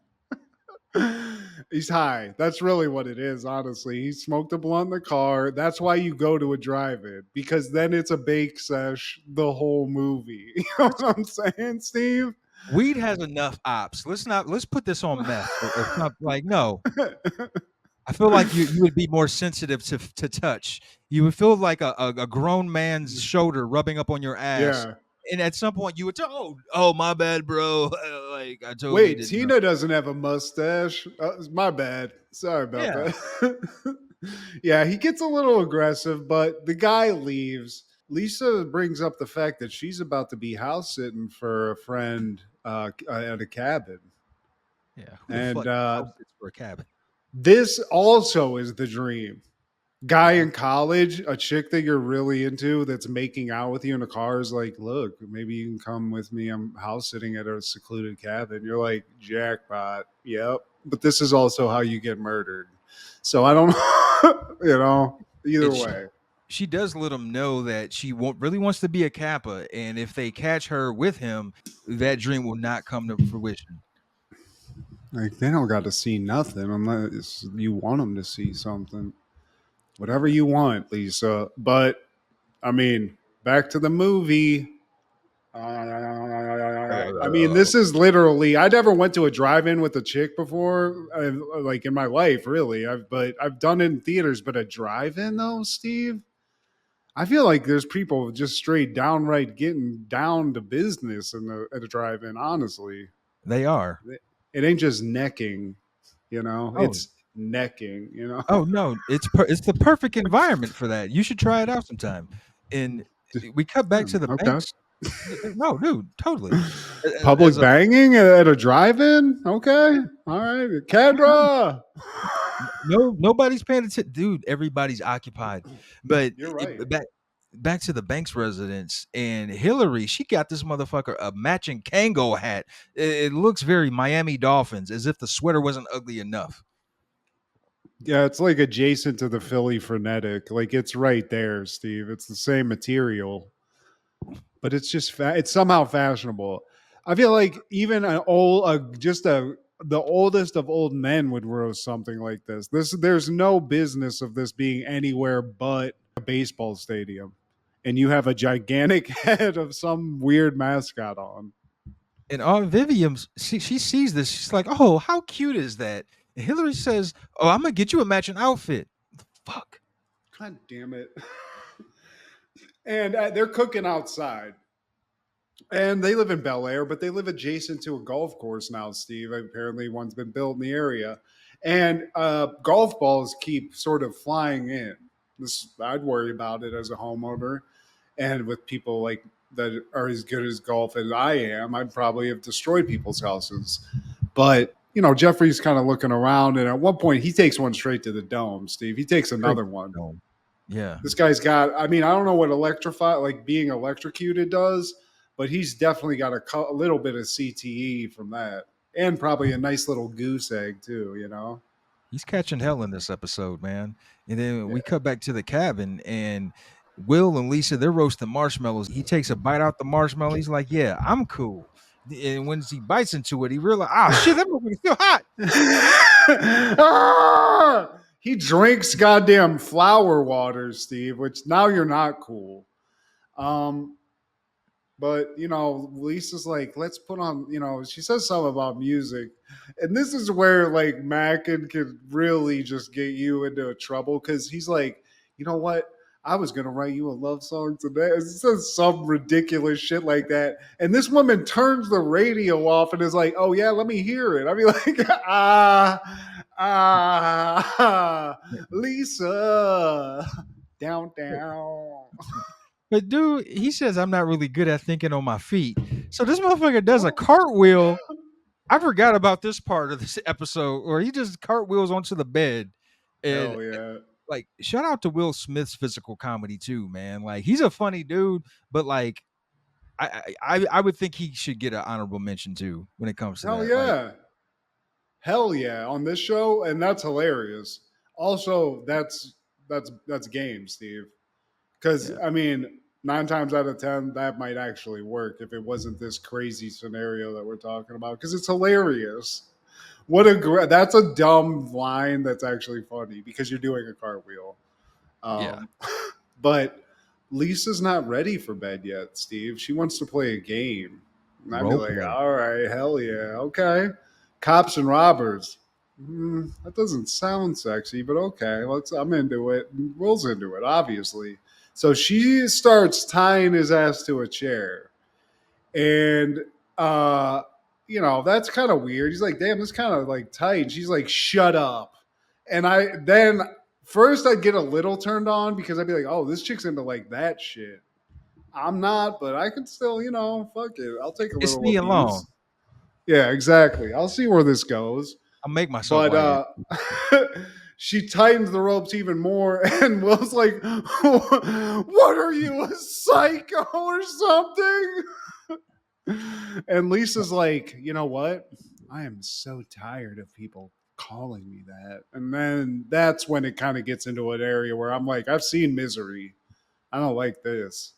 He's high. That's really what it is, honestly. He smoked a blunt in the car. That's why you go to a drive-in, because then it's a bake sesh the whole movie. You know what I'm saying, Steve? Weed has enough ops. Let's put this on meth or something. Like, no. I feel like you would be more sensitive to touch. You would feel like a grown man's shoulder rubbing up on your ass. Yeah. And at some point you would tell, oh my bad, bro. Like I totally Wait, didn't know. Tina doesn't have a mustache. My bad. Sorry about Yeah. that. Yeah, he gets a little aggressive, but the guy leaves. Lisa brings up the fact that she's about to be house sitting for a friend at a cabin. Yeah. Who the And fuck house sits for a cabin? this also is the dream. Guy in college, a chick that you're really into that's making out with you in a car is like, look, maybe you can come with me. I'm house sitting at a secluded cabin. You're like, jackpot. Yep. But this is also how you get murdered. So I don't either And way. she does let him know that she really wants to be a Kappa, and if they catch her with him, that dream will not come to fruition. Like, they don't got to see nothing unless you want them to see something. Whatever you want, Lisa. But I mean, back to the movie. I mean, this is literally. I never went to a drive-in with a chick before, like in my life, really. But I've done it in theaters. But a drive-in though, Steve. I feel like there's people just straight downright getting down to business at a drive-in. Honestly, They are. it ain't just necking, you know. Oh, It's necking, you know. oh no, it's the perfect environment for that. You should try it out sometime. And we cut back to the Okay. banks. No, dude, totally. As Public a banging at a drive-in. Okay, all right, Kendra. nobody's paying attention, dude. Everybody's occupied. But You're right. back to the Banks residence, and Hillary, she got this motherfucker a matching Kango hat. It looks very Miami Dolphins, as if the sweater wasn't ugly enough. Yeah, it's like adjacent to the Philly frenetic. Like it's right there, Steve. It's the same material, but it's just it's somehow fashionable. I feel like even an old, the oldest of old men would roast something like this. There's no business of this being anywhere but a baseball stadium, and you have a gigantic head of some weird mascot on. And Aunt Vivian, she sees this. She's like, "Oh, how cute is that?" And Hillary says, "Oh, I'm gonna get you a matching outfit." Fuck. God damn it! And they're cooking outside. And they live in Bel-Air, but they live adjacent to a golf course now, Steve. Apparently, one's been built in the area. And golf balls keep sort of flying in. I'd worry about it as a homeowner. And with people like that are as good as golf as I am, I'd probably have destroyed people's houses. But, you know, Jeffrey's kind of looking around. And at one point, he takes one straight to the dome, Steve. He takes another one. Yeah. This guy's got, I mean, I don't know what being electrocuted does, but he's definitely got a little bit of CTE from that, and probably a nice little goose egg too. You know, He's catching hell in this episode, man. And then we cut back to the cabin, and Will and Lisa, they're roasting marshmallows. He takes a bite out the marshmallow. He's like, "Yeah, I'm cool." And when he bites into it, he realizes, "Ah, shit, that motherfucker's still hot." He drinks goddamn flower water, Steve. Which now you're not cool. But, you know, Lisa's like, let's put on, you know, she says something about music. And this is where, like, Mackin could really just get you into trouble because he's like, you know what? I was going to write you a love song today. It says some ridiculous shit like that. And this woman turns the radio off and is like, oh, yeah, let me hear it. I mean, like, Lisa, down. But dude, he says I'm not really good at thinking on my feet. So this motherfucker does a cartwheel. I forgot about this part of this episode where he just cartwheels onto the bed. And Hell yeah. like, shout out to Will Smith's physical comedy too, man. Like, he's a funny dude, but like, I would think he should get an honorable mention too when it comes to Hell that. yeah. Like, Hell yeah. On this show, and that's hilarious. Also, that's game, Steve. Because yeah. I mean, 9 times out of 10, that might actually work if it wasn't this crazy scenario that we're talking about. Because it's hilarious. That's a dumb line that's actually funny because you're doing a cartwheel. Yeah. But Lisa's not ready for bed yet, Steve. She wants to play a game. And I'd be Role like, play. all right, hell yeah, okay. Cops and robbers. That doesn't sound sexy, but okay. I'm into it. Will's into it, obviously. So she starts tying his ass to a chair. And you know, that's kind of weird. He's like, damn, this kind of like tight. She's like, shut up. And first I'd get a little turned on because I'd be like, oh, this chick's into like that shit. I'm not, but I can still, you know, fuck it. I'll take a It's little me abuse. alone. Yeah, exactly. I'll see where this goes. I'll make myself But she tightens the ropes even more, and Will's like, what are you, a psycho or something? And Lisa's like, you know what? I am so tired of people calling me that. And then that's when it kind of gets into an area where I'm like, I've seen Misery. I don't like this.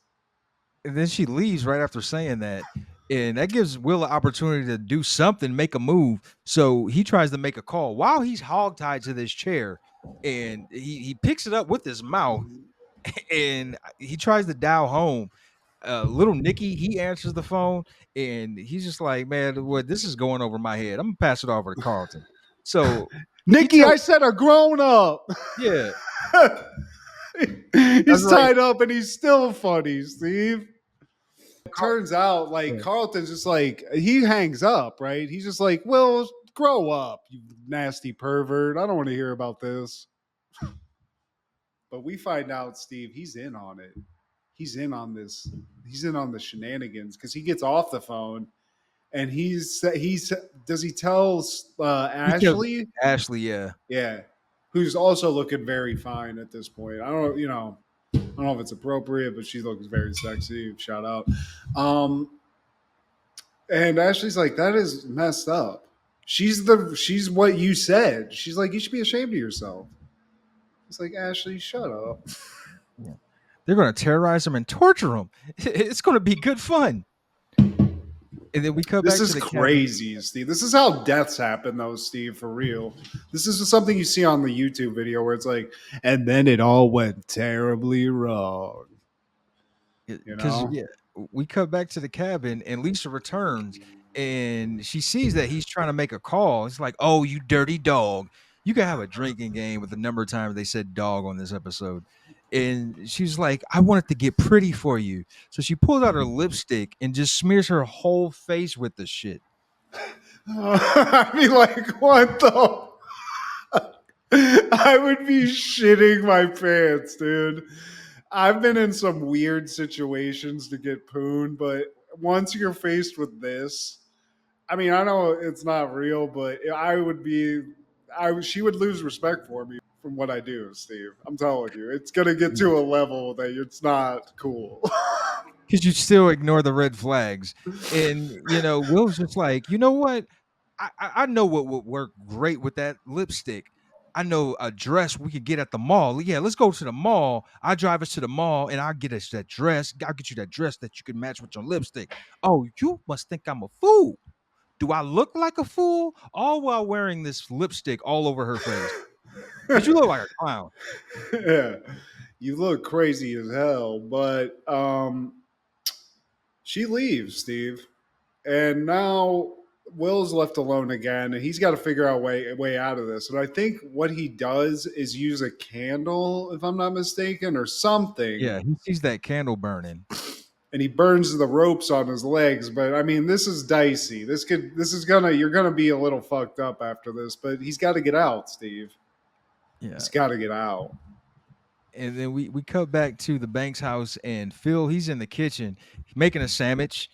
And then she leaves right after saying that. And that gives Will an opportunity to do something, make a move. So he tries to make a call while he's hogtied to this chair. And he picks it up with his mouth and he tries to dial home. Little Nicky, he answers the phone and he's just like, man, what this is going over my head. I'm gonna pass it over to Carlton. So Nikki, I said a grown up. Yeah. He's like, tied up and he's still funny, Steve. Turns out, like, yeah. Carlton's just like, he hangs up, right? He's just like, well, grow up, you nasty pervert. I don't want to hear about this. But we find out, Steve, he's in on it. He's in on this. He's in on the shenanigans because he gets off the phone and he's does he tell He kills Ashley? Ashley, yeah. Yeah, who's also looking very fine at this point. I don't know if it's appropriate, but she looks very sexy. Shout out. Um, and Ashley's like, that is messed up. She's what you said. She's like, you should be ashamed of yourself. It's like, Ashley, shut up. Yeah. They're going to terrorize him and torture him. It's going to be good fun. And then we come This back is to the cabin. crazy, Steve. This is how deaths happen, though, Steve, for real. This is something you see on the YouTube video where it's like, and then it all went terribly wrong. You Because know? yeah, we come back to the cabin and Lisa returns and she sees that he's trying to make a call. It's like, oh, you dirty dog. You can have a drinking game with the number of times they said dog on this episode. And she's like, I want it to get pretty for you. So she pulls out her lipstick and just smears her whole face with the shit. I mean, like, what the? I would be shitting my pants, dude. I've been in some weird situations to get poon, but once you're faced with this, I mean, I know it's not real, but she would lose respect for me from what I do, Steve. I'm telling you, it's gonna get to a level that it's not cool. Because you still ignore the red flags. And, Will's just like, you know what? I know what would work great with that lipstick. I know a dress we could get at the mall. Yeah, let's go to the mall. I drive us to the mall and I'll get us that dress. I'll get you that dress that you can match with your lipstick. Oh, you must think I'm a fool. Do I look like a fool? All while wearing this lipstick all over her face. Because you look like a clown. Yeah, you look crazy as hell, but she leaves, Steve, and now Will's left alone again, and he's got to figure out way out of this. And I think what he does is use a candle, if I'm not mistaken, or something. Yeah, he sees that candle burning. And he burns the ropes on his legs. But I mean, this is dicey. You're gonna be a little fucked up after this. But he's got to get out, Steve. Yeah. He's got to get out. And then we cut back to the Banks house and Phil, he's in the kitchen making a sandwich,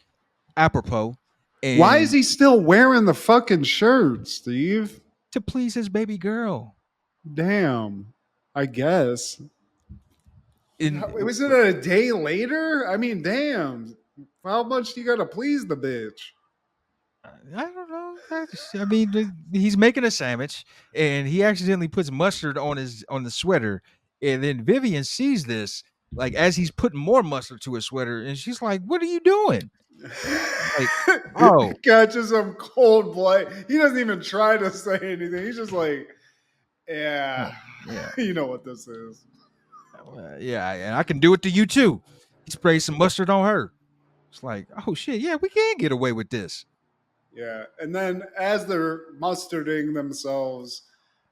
apropos. Why is And he still wearing the fucking shirt, Steve? to please his baby girl. Damn. I guess. And Was it a day later? I mean, damn. How much do you got to please the bitch? I don't know. I mean, he's making a sandwich and he accidentally puts mustard on the sweater. And then Vivian sees this, like as he's putting more mustard to his sweater, and she's like, "What are you doing?" Like, oh, Catches him cold blood. He doesn't even try to say anything. He's just like, yeah, yeah, you know what this is. yeah, and I can do it to you too. He sprays some mustard on her. It's like, oh shit, yeah, we can get away with this. Yeah. And then as they're mustarding themselves,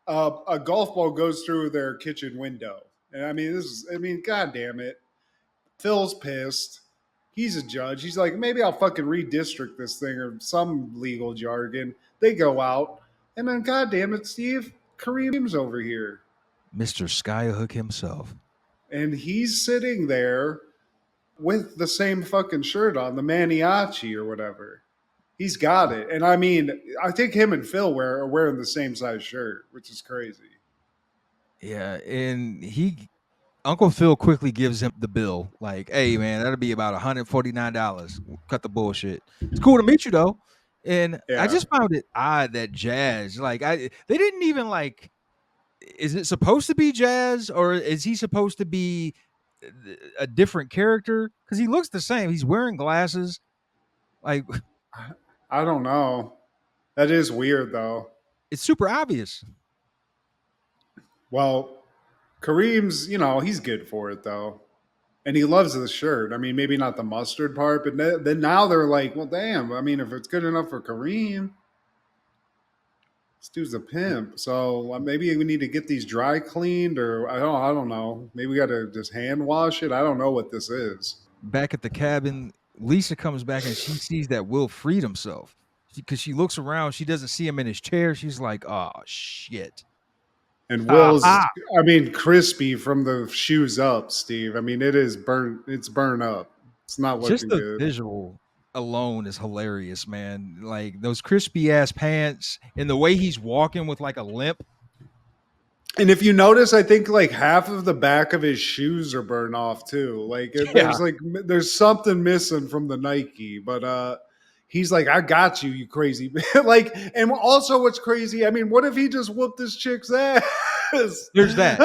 a golf ball goes through their kitchen window. And God damn it. Phil's pissed. He's a judge. He's like, maybe I'll fucking redistrict this thing or some legal jargon. They go out. And then, God damn it, Steve, Kareem's over here. Mr. Skyhook himself. And he's sitting there with the same fucking shirt on, the Maniaci or whatever. He's got it. And I mean, I think him and Phil are wearing the same size shirt, which is crazy. Yeah, and Uncle Phil quickly gives him the bill. Like, hey man, that'll be about $149. Cut the bullshit. It's cool to meet you though. And I Yeah. just found it odd that Jazz, they didn't even like, is it supposed to be Jazz or is he supposed to be a different character? Because he looks the same. He's wearing glasses. Like, I don't know. That is weird, though. it's super obvious. Well, Kareem's, he's good for it, though. And he loves the shirt. I mean, maybe not the mustard part, but then now they're like, well, damn. I mean, if it's good enough for Kareem. This dude's a pimp. So maybe we need to get these dry cleaned, or I don't know. Maybe we got to just hand wash it. I don't know what this is. Back at the cabin, Lisa comes back and she sees that Will freed himself. Because she looks around, she doesn't see him in his chair. She's like, "Oh shit!" And Ha Will's, ha! I mean, crispy from the shoes up, Steve. I mean, it is burnt. It's burnt up. It's not Just looking the good. visual alone is hilarious, man. Like those crispy ass pants and the way he's walking with like a limp. And if you notice, I think like half of the back of his shoes are burned off too. Yeah, There's something missing from the Nike, but he's like, I got you, you crazy. Like, and also what's crazy, I mean, what if he just whooped this chick's ass? there's that.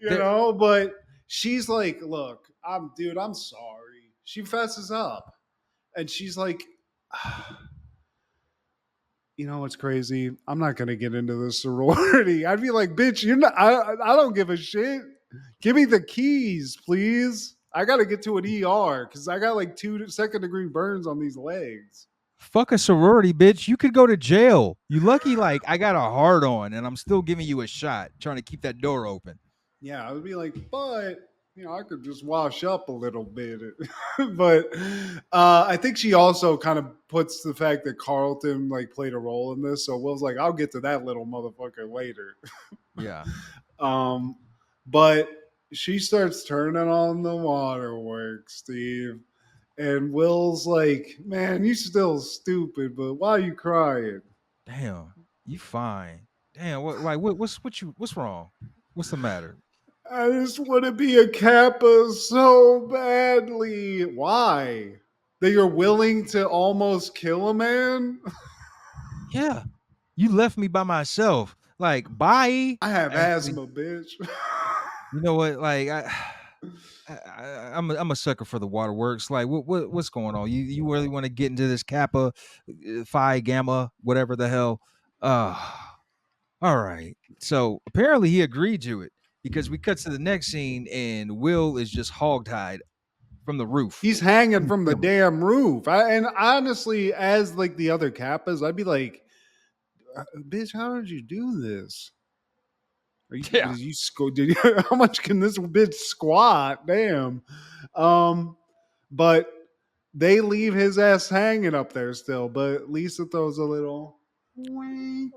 You There, know, but she's like, look, I'm sorry. She fesses up. And she's like, you know what's crazy? I'm not gonna get into the sorority. I'd be like, bitch, you're not. I don't give a shit. Give me the keys, please. I gotta get to an ER because I got like 2 second-degree burns on these legs. fuck a sorority, bitch. You could go to jail. You lucky, like I got a hard on and I'm still giving you a shot, trying to keep that door open. Yeah, I would be like, but I could just wash up a little bit. But I think she also kind of puts the fact that Carlton like played a role in this. So Will's like, I'll get to that little motherfucker later. Yeah. Um, but she starts turning on the waterworks, Steve. And Will's like, man, you still stupid, but why are you crying? Damn, you fine. Damn, what's wrong? What's the matter? I just want to be a Kappa so badly. Why? That you're willing to almost kill a man? Yeah, you left me by myself. Like, bye. I have Actually, asthma, bitch. you know what? Like, I'm a sucker for the waterworks. Like, what's going on? You really want to get into this Kappa, Phi, Gamma, whatever the hell? Uh, all right. So apparently he agreed to it because we cut to the next scene and Will is just hogtied from the roof. He's hanging Couldn't from the kill him. damn roof. And honestly, as like the other Kappas, I'd be like, bitch, how did you do this? Yeah. Did you did you, how much can this bitch squat? Damn. Um, but they leave his ass hanging up there still. But Lisa throws a little wink,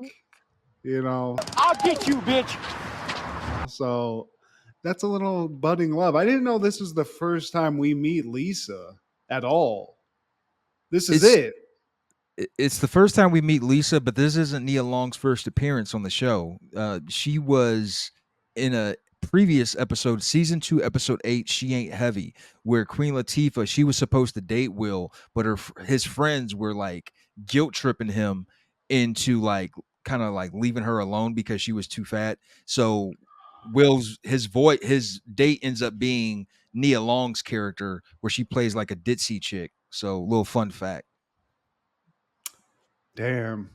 you know. I'll get you, bitch. So that's a little budding love. I didn't know this was the first time we meet Lisa at all. This is It's it. it's the first time we meet Lisa, but this isn't Nia Long's first appearance on the show. She was in a previous episode, season 2, episode 8, She Ain't Heavy, where Queen Latifah, she was supposed to date Will, but his friends were like guilt tripping him into like kind of like leaving her alone because she was too fat. So his date ends up being Nia Long's character, where she plays like a ditzy chick. So little fun fact. Damn.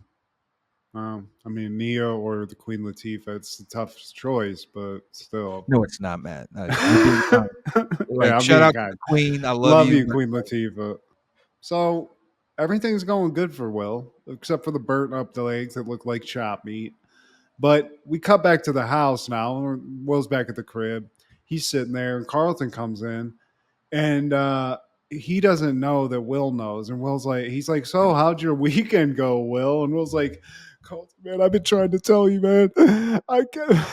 I mean, Neo or the Queen Latifah. It's a tough choice, but still. No, it's not, Matt. You're being kind. Yeah, Like, I'm shout being out to kind. the queen. I love Love you. you, Queen Latifah. So everything's going good for Will, except for the burnt up legs that look like chop meat. But we cut back to the house now. Will's back at the crib. He's sitting there, and Carlton comes in, and he doesn't know that Will knows. And Will's like, he's like, so how'd your weekend go, Will? And Will's like, Carlton, man, I've been trying to tell you, man. I can't.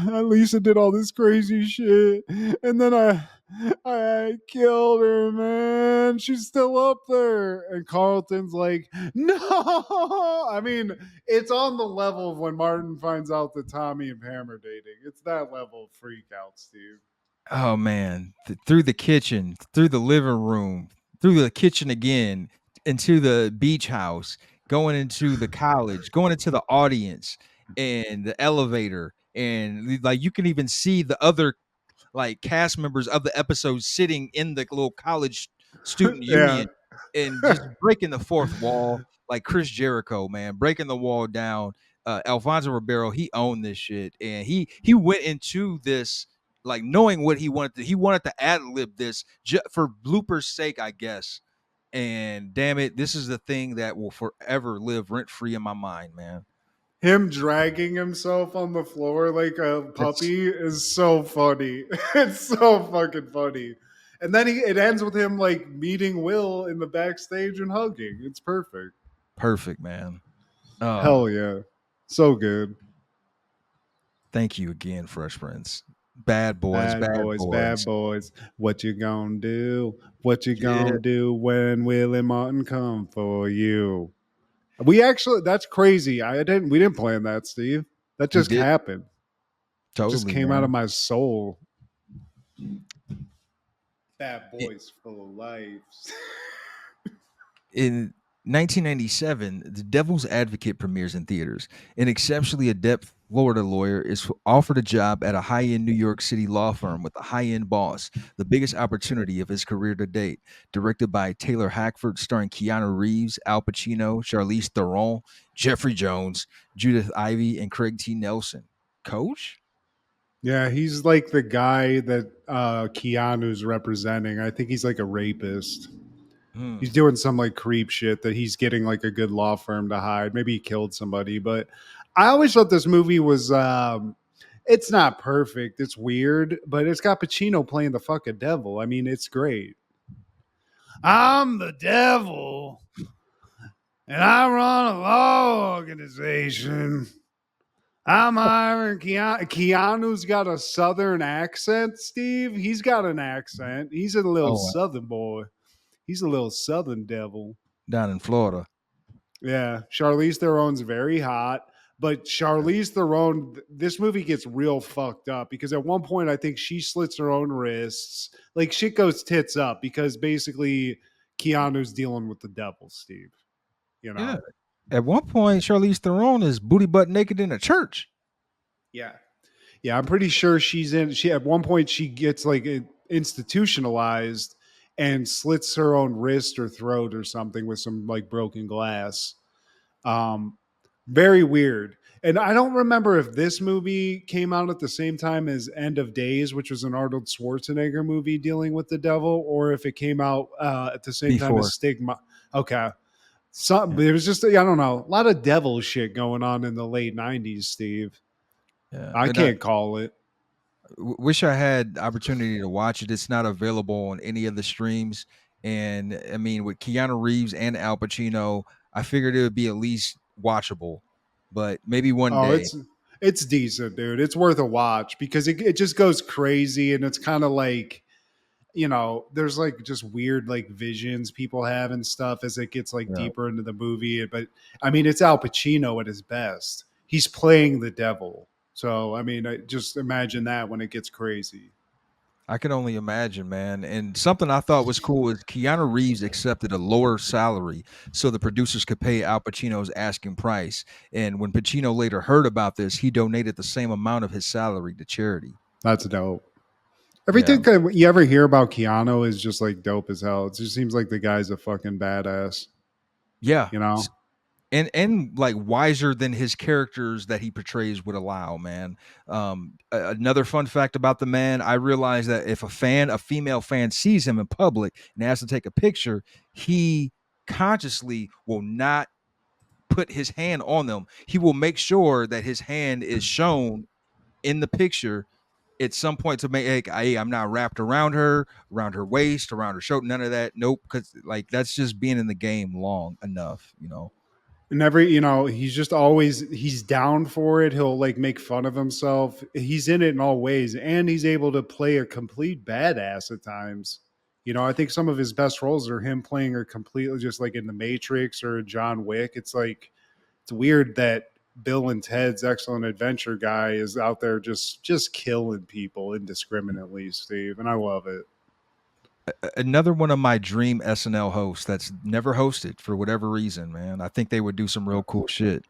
Lisa did all this crazy shit, and then I killed her, man. She's still up there. And Carlton's like, no. I mean, it's on the level of when Martin finds out that Tommy and Pam are dating. It's that level of freak out, Steve. Oh man, through the kitchen, through the living room, through the kitchen again, into the beach house, going into the college, going into the audience, and the elevator, and like you can even see the other like cast members of the episode sitting in the little college student Yeah. union and just breaking the fourth wall like Chris Jericho, man, breaking the wall down. Alfonso Ribeiro, he owned this shit, and he went into this like knowing what he wanted to ad lib this for bloopers sake, I guess. And damn it, this is the thing that will forever live rent free in my mind, man. Him dragging himself on the floor like a That's puppy is so funny. It's so fucking funny. And then it ends with him like meeting Will in the backstage and hugging. It's perfect. perfect, man. Hell yeah. So good. Thank you again, Fresh Prince. Bad boys, Bad bad boys, bad boys. boys. What you gonna do? What you Yeah, gonna do when Will and Martin come for you? We actually, that's crazy. We didn't plan that, Steve. That we just did happened. Just totally, came out of man. my soul. Bad boys full of lives. In 1997, The Devil's Advocate premieres in theaters. An exceptionally adept Florida lawyer is offered a job at a high end New York City law firm with a high end boss, the biggest opportunity of his career to date. Directed by Taylor Hackford, starring Keanu Reeves, Al Pacino, Charlize Theron, Jeffrey Jones, Judith Ivey, and Craig T. Nelson. Coach? Yeah, he's like the guy that Keanu's representing. I think he's like a rapist. He's Hmm. doing some like creep shit that he's getting like a good law firm to hide. Maybe he killed somebody, but I always thought this movie was it's not perfect. It's weird, but it's got Pacino playing the fucking devil. I mean, it's great. I'm the devil and I run a law organization. I'm hiring Keanu. Keanu's got a southern accent, Steve. He's got an accent. He's a little Oh, southern boy. He's a little southern devil. down in Florida. Yeah, Charlize Theron's very hot, but Charlize Theron, this movie gets real fucked up because at one point I think she slits her own wrists. Like shit goes tits up because basically Keanu's dealing with the devil, Steve. You Yeah. know? At one point, Charlize Theron is booty butt naked in a church. Yeah. Yeah, I'm pretty sure she at one point she gets like institutionalized and slits her own wrist or throat or something with some like broken glass. Um, Very weird. And I don't remember if this movie came out at the same time as End of Days, which was an Arnold Schwarzenegger movie dealing with the devil, or if it came out at the same time as Before. Stigma. Okay. Some Yeah. There was just I don't know, a lot of devil shit going on in the late '90s, Steve. Yeah. I And I can't call it. wish I had opportunity to watch it. It's not available on any of the streams. And I mean, with Keanu Reeves and Al Pacino, I figured it would be at least watchable. But maybe one Oh, day. it's decent, dude. It's worth a watch because it just goes crazy and it's kind of like there's like just weird like visions people have and stuff as it gets like Yeah. deeper into the movie. But I mean, it's Al Pacino at his best. He's playing the devil. So I mean, I just imagine that when it gets crazy. I can only imagine, man. And something I thought was cool is Keanu Reeves accepted a lower salary so the producers could pay Al Pacino's asking price. And when Pacino later heard about this, he donated the same amount of his salary to charity. That's dope. Yeah. Everything that you ever hear about Keanu is just like dope as hell. It just seems like the guy's a fucking badass. Yeah. You know? And like wiser than his characters that he portrays would allow, man. Another fun fact about the man, I realized that if a female fan sees him in public and has to take a picture, he consciously will not put his hand on them. He will make sure that his hand is shown in the picture at some point to make, like, hey, I'm not wrapped around her waist, around her shoulder, none of that. Nope, because like that's just being in the game long enough. And he's just always he's down for it. He'll like make fun of himself. He's in it in all ways, and he's able to play a complete badass at times. I think some of his best roles are him playing a completely just like in the Matrix or John Wick. It's like it's weird that Bill and Ted's Excellent Adventure guy is out there just killing people indiscriminately, Steve, and I love it. Another one of my dream SNL hosts that's never hosted for whatever reason, man. I think they would do some real cool shit.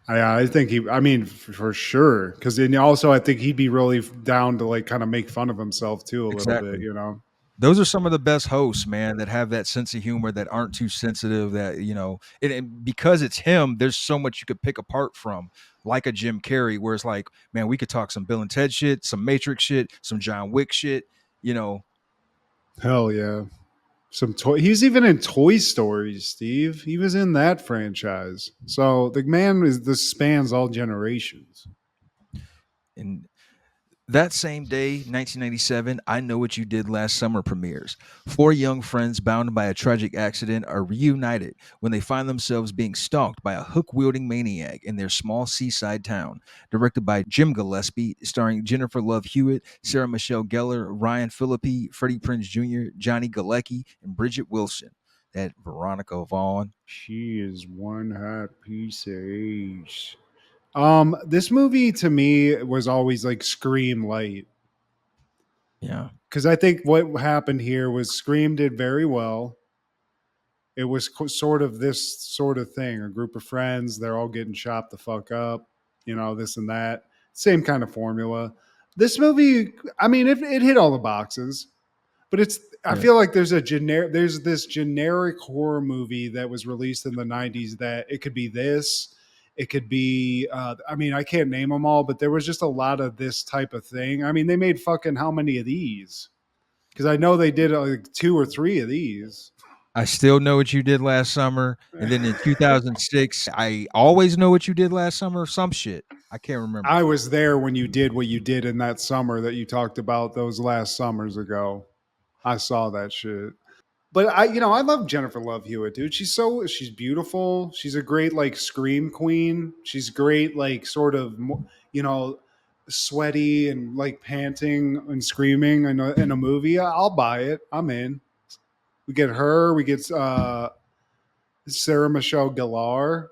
I think I mean, for sure. Because then also, I think he'd be really down to like kind of make fun of himself too a little bit, Exactly. you know? Those are some of the best hosts, man, that have that sense of humor, that aren't too sensitive, and because it's him, there's so much you could pick apart from, like a Jim Carrey, where it's like, man, we could talk some Bill and Ted shit, some Matrix shit, some John Wick shit, you know. Hell yeah. some toy. He's even in Toy Story, Steve. He was in that franchise. So the man is this spans all generations. And that same day, 1997, I Know What You Did Last Summer premieres. Four young friends bound by a tragic accident are reunited when they find themselves being stalked by a hook wielding maniac in their small seaside town. Directed by Jim Gillespie, starring Jennifer Love Hewitt, Sarah Michelle Gellar, Ryan Phillippe, Freddie Prinze Jr., Johnny Galecki, and Bridget Wilson. That Veronica Vaughn. She is one hot piece of ace. This movie to me was always like Scream light. Yeah. Because I think what happened here was Scream did very well. It was sort of this sort of thing, a group of friends, they're all getting chopped the fuck up, this and that. Same kind of formula. This movie, I mean, it hit all the boxes, but I Yeah. feel like there's this generic horror movie that was released in the 90s that it could be this, it could be, I mean, I can't name them all, but there was just a lot of this type of thing. I mean, they made fucking how many of these? Because I know they did like 2 or 3 of these. I Still Know What You Did Last Summer. And then in 2006, I Always Know What You Did Last Summer. Some shit. I can't remember. I was there when you did what you did in that summer that you talked about those last summers ago. I saw that shit. But I love Jennifer Love Hewitt, dude. She's beautiful. She's a great like scream queen. She's great, like sort of, sweaty and like panting and screaming in a movie. I'll buy it. I'm in. We get her. We get Sarah Michelle Gellar.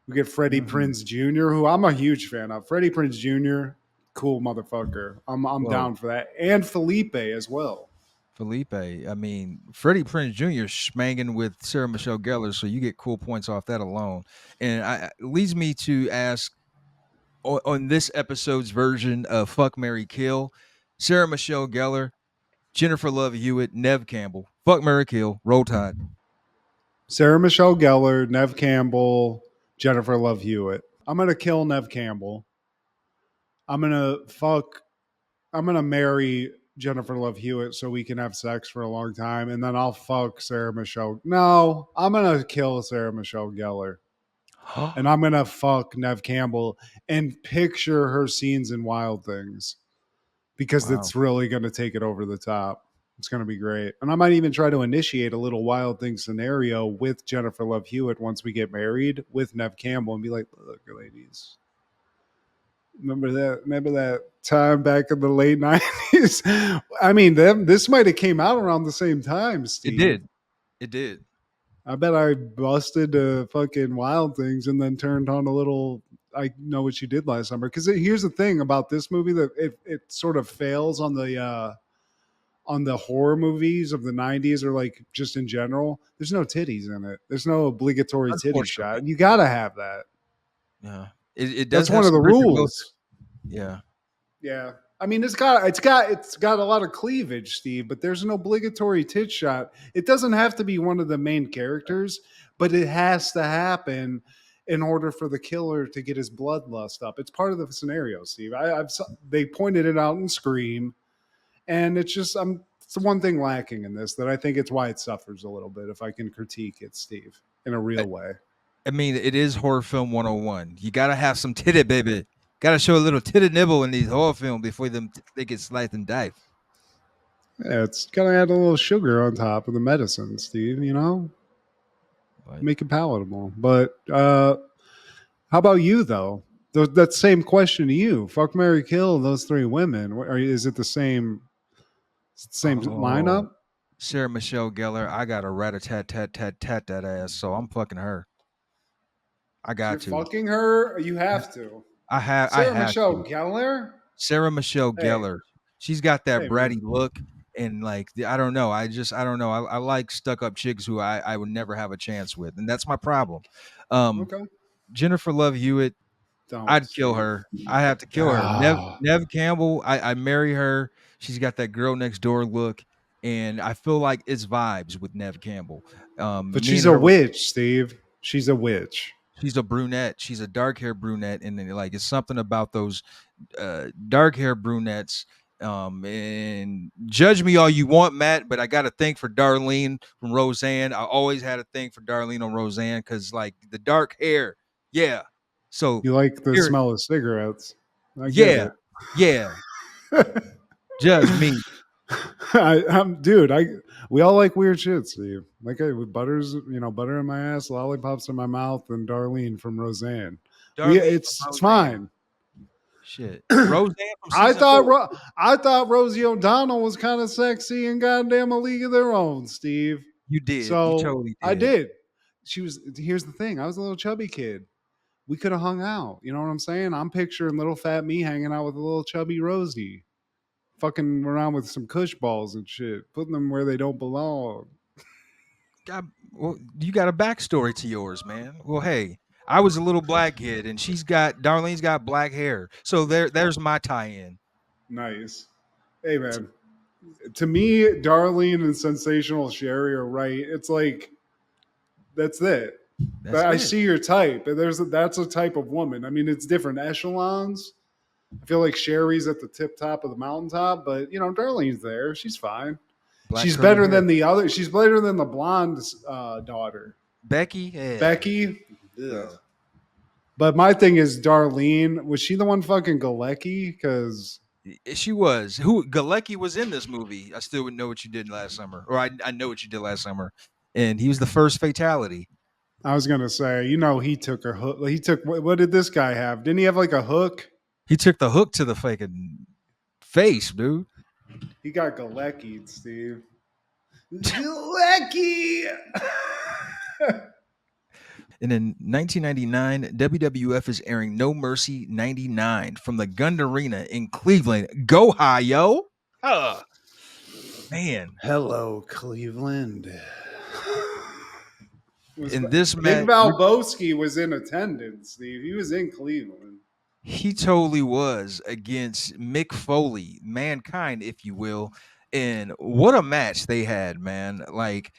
We get Freddie Mhm. Prinze Jr., who I'm a huge fan of. Freddie Prinze Jr., cool motherfucker. I'm Whoa. down for that. And Felipe as well. Felipe. I mean, Freddie Prinze Jr. schmanging with Sarah Michelle Gellar, so you get cool points off that alone. And it leads me to ask on this episode's version of Fuck Mary Kill, Sarah Michelle Gellar, Jennifer Love Hewitt, Nev Campbell. Fuck Mary Kill, Roll Tide. Sarah Michelle Gellar, Nev Campbell, Jennifer Love Hewitt. I'm gonna kill Nev Campbell. I'm gonna fuck. I'm gonna marry Jennifer Love Hewitt so we can have sex for a long time, and then I'll fuck Sarah Michelle. No, I'm gonna kill Sarah Michelle Gellar, and I'm gonna fuck Nev Campbell and picture her scenes in Wild Things because Wow. it's really gonna take it over the top. It's gonna be great, and I might even try to initiate a little Wild Things scenario with Jennifer Love Hewitt once we get married with Nev Campbell, and be like, "Look, ladies, remember that time back in the late 90s." I mean, this might have came out around the same time, It Steve. did. It did. I bet I busted fucking Wild Things and then turned on a little I Know What You Did Last Summer. Because here's the thing about this movie, that it sort of fails on the horror movies of the 90s, or like just in general. There's no titties in it. There's no obligatory titty shot. Unfortunately. And you gotta have that. Yeah. It does That's have one of some the Bridget Wilson. rules. Yeah. Yeah. I mean, it's got a lot of cleavage, Steve, but there's an obligatory tit shot. It doesn't have to be one of the main characters, but it has to happen in order for the killer to get his bloodlust up. It's part of the scenario, Steve. They pointed it out in Scream, and it's the one thing lacking in this that I think it's why it suffers a little bit. If I can critique it, Steve, in a real way. I mean, it is horror film 101. You gotta have some titty, baby. Gotta show a little titty nibble in these horror films before they get sliced and diced. Yeah, it's gotta add a little sugar on top of the medicine, Steve. But Make it palatable. But how about you though? That same question to you. Fuck Mary Kill those 3 women. Is it the same? Is it the same oh, lineup? Sarah Michelle Gellar, I got a rat a tat tat tat tat that ass, so I'm fucking her. I You're got to. fucking her. You have to. I Sarah have Michelle to. Gellar. Sarah Michelle Hey, Gellar. She's got that hey, man. bratty look and like I don't know. I don't know. I like stuck up chicks who I would never have a chance with, and that's my problem. Um, Okay. Jennifer Love Hewitt, Don't, I'd kill Steve. her. I have to kill her. Ah. Nev Campbell, I marry her. She's got that girl next door look, and I feel like it's vibes with Nev Campbell. But Me she's and a her, witch, Steve. She's a witch. she's a brunette. She's a dark hair brunette, and then like it's something about those dark hair brunettes And judge me all you want, Matt, but I got a thing for Darlene from Roseanne. I always had a thing for Darlene on Roseanne because, like, the dark hair. Yeah. So You like the here, smell of cigarettes. I get yeah, it. yeah. Judge me. Dude, we all like weird shit, Steve. Like with butters, butter in my ass, lollipops in my mouth, and Darlene from Roseanne. Darlene from It's Roseanne. fine. Shit. Roseanne from season 4. I thought Rosie O'Donnell was kind of sexy and goddamn a league of their own, Steve. You did. You So totally I did. did. She was. Here's the thing. I was a little chubby kid. We could have hung out. You know what I'm saying? I'm picturing little fat me hanging out with a little chubby Rosie, fucking around with some Kush balls and shit, putting them where they don't belong. Well, you got a backstory to yours, man. Well, hey, I was a little black kid, and Darlene's got black hair, so there's my tie-in. Nice. Hey man, to me, Darlene and Sensational Sherry are right. It's like that's it. That's I it. see your type, and that's a type of woman. I mean, it's different echelons. I feel like Sherry's at the tip top of the mountaintop, but Darlene's there. She's fine. Black She's curly better hair. than the other. She's better than the blonde daughter, Becky. Yeah. Becky. Yeah. But my thing is, Darlene, was she the one fucking Galecki? Because She was. Who Galecki was in this movie. I still would know what you did last summer, or I know what you did last summer, and he was the first fatality. I was gonna say, he took her hook. He took what did this guy have? Didn't he have like a hook? He took the hook to the fucking face, dude. He got Galecki'd, Steve. Galecki. And in 1999, WWF is airing No Mercy 99 from the Gund Arena in Cleveland. Go high, yo! Man, Hello, Cleveland. in this Big match, Valboski was in attendance, Steve. He was in Cleveland. he totally was against Mick Foley, Mankind, if you will. And what a match they had, man! Like,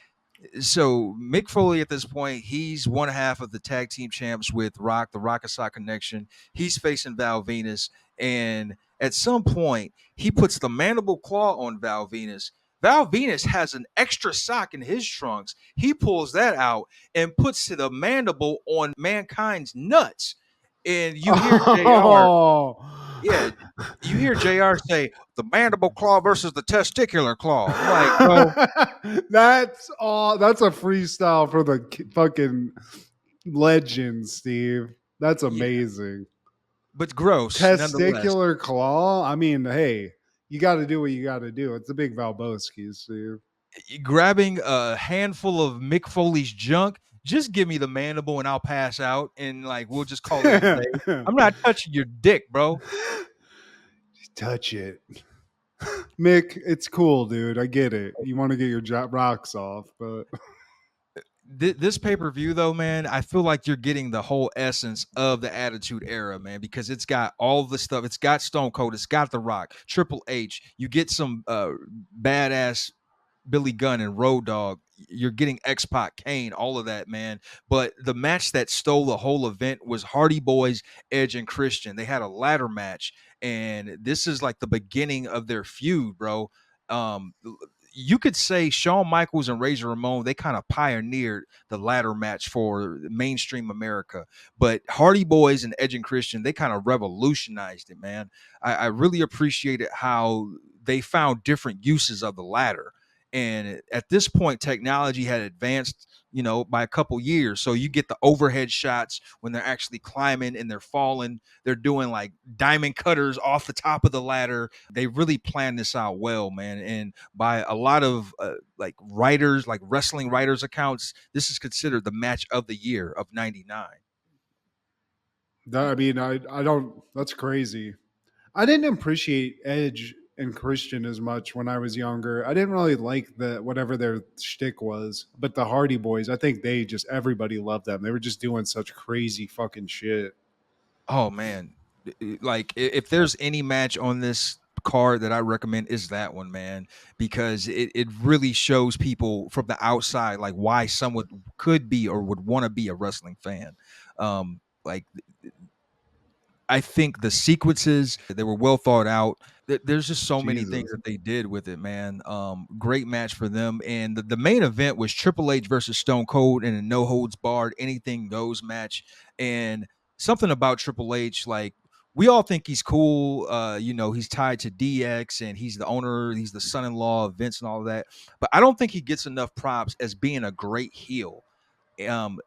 so Mick Foley at this point, he's one half of the tag team champs with Rock, the Rock-A-Sock Connection. He's facing Val Venus, and at some point, he puts the mandible claw on Val Venus. Val Venus has an extra sock in his trunks. He pulls that out and puts the mandible on Mankind's nuts. And you hear JR, yeah, you hear JR say the mandible claw versus the testicular claw. I'm like, bro, That's all. That's a freestyle for the fucking legend, Steve. That's yeah, amazing. but gross nonetheless. Testicular claw. I mean, hey, you got to do what you got to do. It's a big Valboski, Steve. Grabbing a handful of Mick Foley's junk, just give me the mandible and I'll pass out, and like we'll just call it a day. I'm not touching your dick, bro. Touch it. Mick, it's cool, dude. I get it. You want to get your rocks off, but This pay-per-view though, man, I feel like you're getting the whole essence of the Attitude Era, man, because it's got all the stuff. It's got Stone Cold, it's got The Rock, Triple H. You get some badass Billy Gunn and Road Dogg. You're getting X-Pac, Kane, all of that, man. But the match that stole the whole event was Hardy Boys, Edge and Christian. They had a ladder match, and this is like the beginning of their feud, bro. Um, you could say Shawn Michaels and Razor Ramon, they kind of pioneered the ladder match for mainstream America. But Hardy Boys and Edge and Christian, they kind of revolutionized it, man. I really appreciated how they found different uses of the ladder. And at this point, technology had advanced, by a couple years. So you get the overhead shots when they're actually climbing and they're falling. They're doing like diamond cutters off the top of the ladder. They really planned this out well, man. And by a lot of like writers, like wrestling writers' accounts, this is considered the match of the year of '99. I mean, I don't. That's crazy. I didn't appreciate Edge and Christian as much when I was younger. I didn't really like whatever their shtick was, but the Hardy Boys, I think everybody loved them. They were just doing such crazy fucking shit. Oh man, like if there's any match on this card that I recommend is that one, man, because it really shows people from the outside like why someone could be or would want to be a wrestling fan. Like I think the sequences, they were well thought out. There's just so many things Jesus. that they did with it, man. Great match for them, and the main event was Triple H versus Stone Cold in a no holds barred anything goes match. And something about Triple H, like we all think he's cool. He's tied to DX, and he's the owner, he's the son-in-law of Vince, and all of that. But I don't think he gets enough props as being a great heel.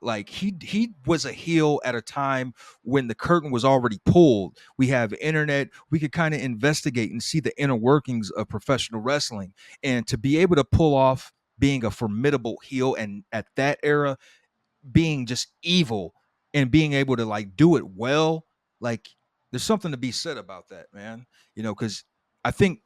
Like he was a heel at a time when the curtain was already pulled. We have internet, we could kind of investigate and see the inner workings of professional wrestling, and to be able to pull off being a formidable heel, and at that era being just evil, and being able to like do it well, like there's something to be said about that, man. Because I think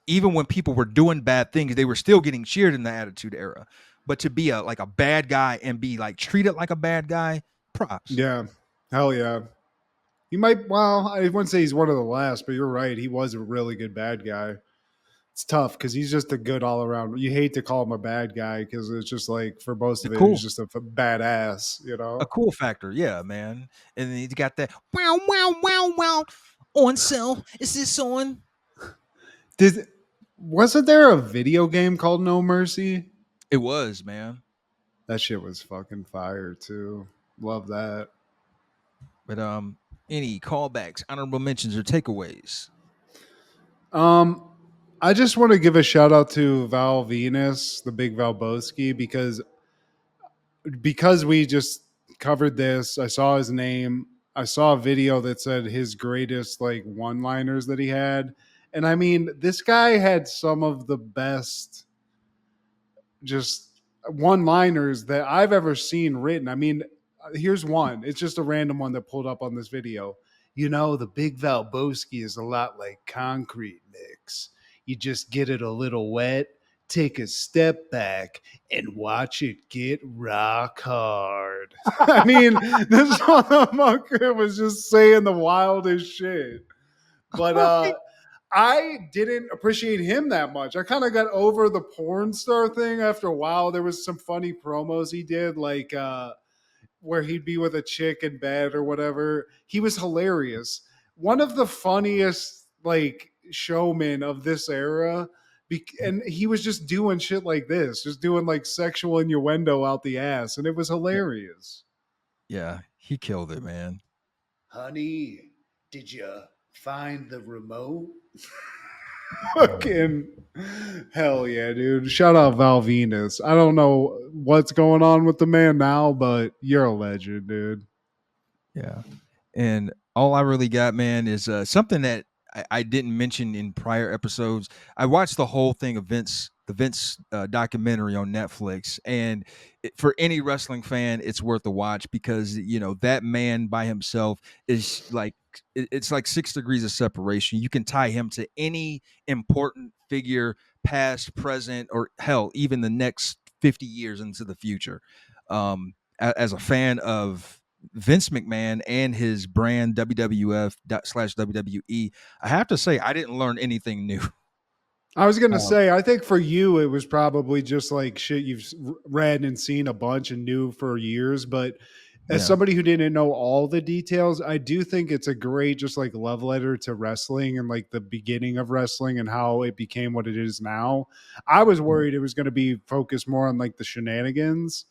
even when people were doing bad things, they were still getting cheered in the Attitude Era. But to be a bad guy and be like treated like a bad guy, props. Yeah. Hell yeah. He might, well, I wouldn't say he's one of the last, but you're right. He was a really good bad guy. It's tough because he's just a good all around. You hate to call him a bad guy because it's just like for most The of it, he was cool, just a badass, a cool factor, yeah, man. And then he's got that wow, wow, wow, wow on sale. Is this on? Did wasn't there a video game called No Mercy? It was, man. That shit was fucking fire too. Love that. But any callbacks, honorable mentions, or takeaways? Um, I just want to give a shout out to Val Venus, the big Valboski, because we just covered this. I saw his name. I saw a video that said his greatest like one liners that he had. And I mean, this guy had some of the best just one liners that I've ever seen written. I mean, here's one. It's just a random one that pulled up on this video. You know, the big Valboski is a lot like concrete mix. You just get it a little wet, take a step back, and watch it get rock hard. I mean, this motherfucker was just saying the wildest shit. But I didn't appreciate him that much. I kind of got over the porn star thing after a while. There was some funny promos he did, like where he'd be with a chick in bed or whatever. He was hilarious. One of the funniest like showmen of this era. And he was just doing shit like this, just doing like sexual innuendo out the ass, and it was hilarious. Yeah, he killed it, man. Honey, did you find the remote? Fucking hell yeah, dude. Shout out Val Venus. I don't know what's going on with the man now, but you're a legend, dude. Yeah. And all I really got, man, is something that I didn't mention in prior episodes. I watched the whole thing of the Vince documentary on Netflix, and for any wrestling fan, it's worth a watch because that man by himself is like it's like 6 degrees of separation. You can tie him to any important figure, past, present, or hell, even the next 50 years into the future. As a fan of Vince McMahon and his brand WWF/WWE, I have to say I didn't learn anything new. I was gonna Um, say, I think for you, it was probably just like shit you've read and seen a bunch and knew for years. But as yeah, somebody who didn't know all the details, I do think it's a great just like love letter to wrestling and like the beginning of wrestling and how it became what it is now. I was worried it was going to be focused more on like the shenanigans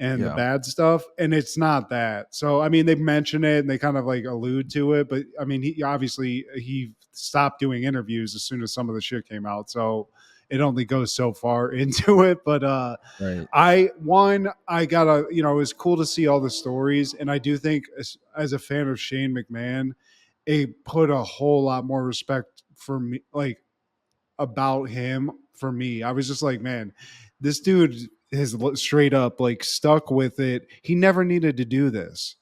and the yeah, bad stuff, and it's not that. So I mean, they mention it and they kind of like allude to it, but I mean, he obviously he stopped doing interviews as soon as some of the shit came out, so it only goes so far into it. But right. I gotta, it was cool to see all the stories, and I do think as a fan of Shane McMahon, it put a whole lot more respect for me, like about him for me. I was just like, man, this dude has straight up like stuck with it. He never needed to do this.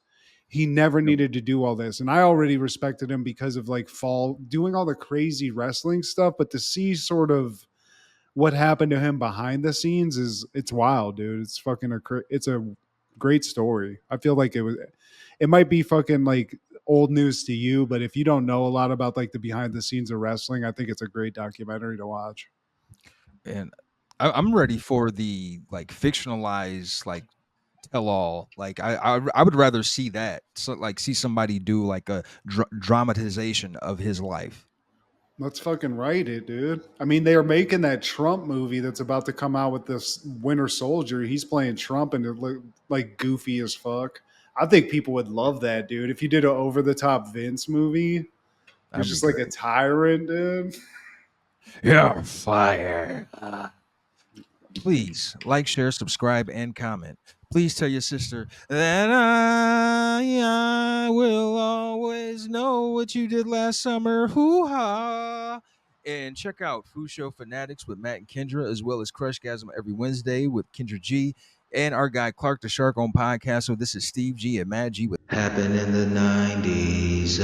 He never Yep. needed to do all this. And I already respected him because of like fall doing all the crazy wrestling stuff. But to see sort of what happened to him behind the scenes it's wild, dude. It's fucking it's a great story. I feel like it might be fucking like old news to you, but if you don't know a lot about like the behind the scenes of wrestling, I think it's a great documentary to watch. And I'm ready for the like fictionalized like tell all. Like I would rather see that. So like see somebody do like a dramatization of his life. Let's fucking write it, dude. I mean, they are making that Trump movie that's about to come out with this Winter Soldier. He's playing Trump and it looked like goofy as fuck. I think people would love that, dude. If you did an over the top Vince movie, That'd he's be just like a great. tyrant, dude. You're fired. Please like, share, subscribe, and comment. Please tell your sister that I will always know what you did last summer. Hoo ha! And check out Food Show Fanatics with Matt and Kendra, as well as Crushgasm every Wednesday with Kendra G and our guy Clark the Shark on podcast. So this is Steve G and Matt G with Happened in the 90s.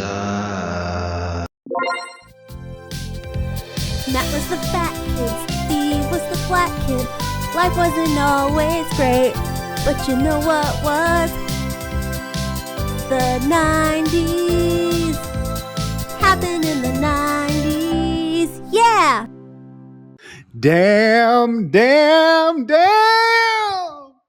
Matt was the fat kid, Steve was the flat kid. Life wasn't always great, but you know what was? The 90s. Happened in the 90s. Yeah! Damn.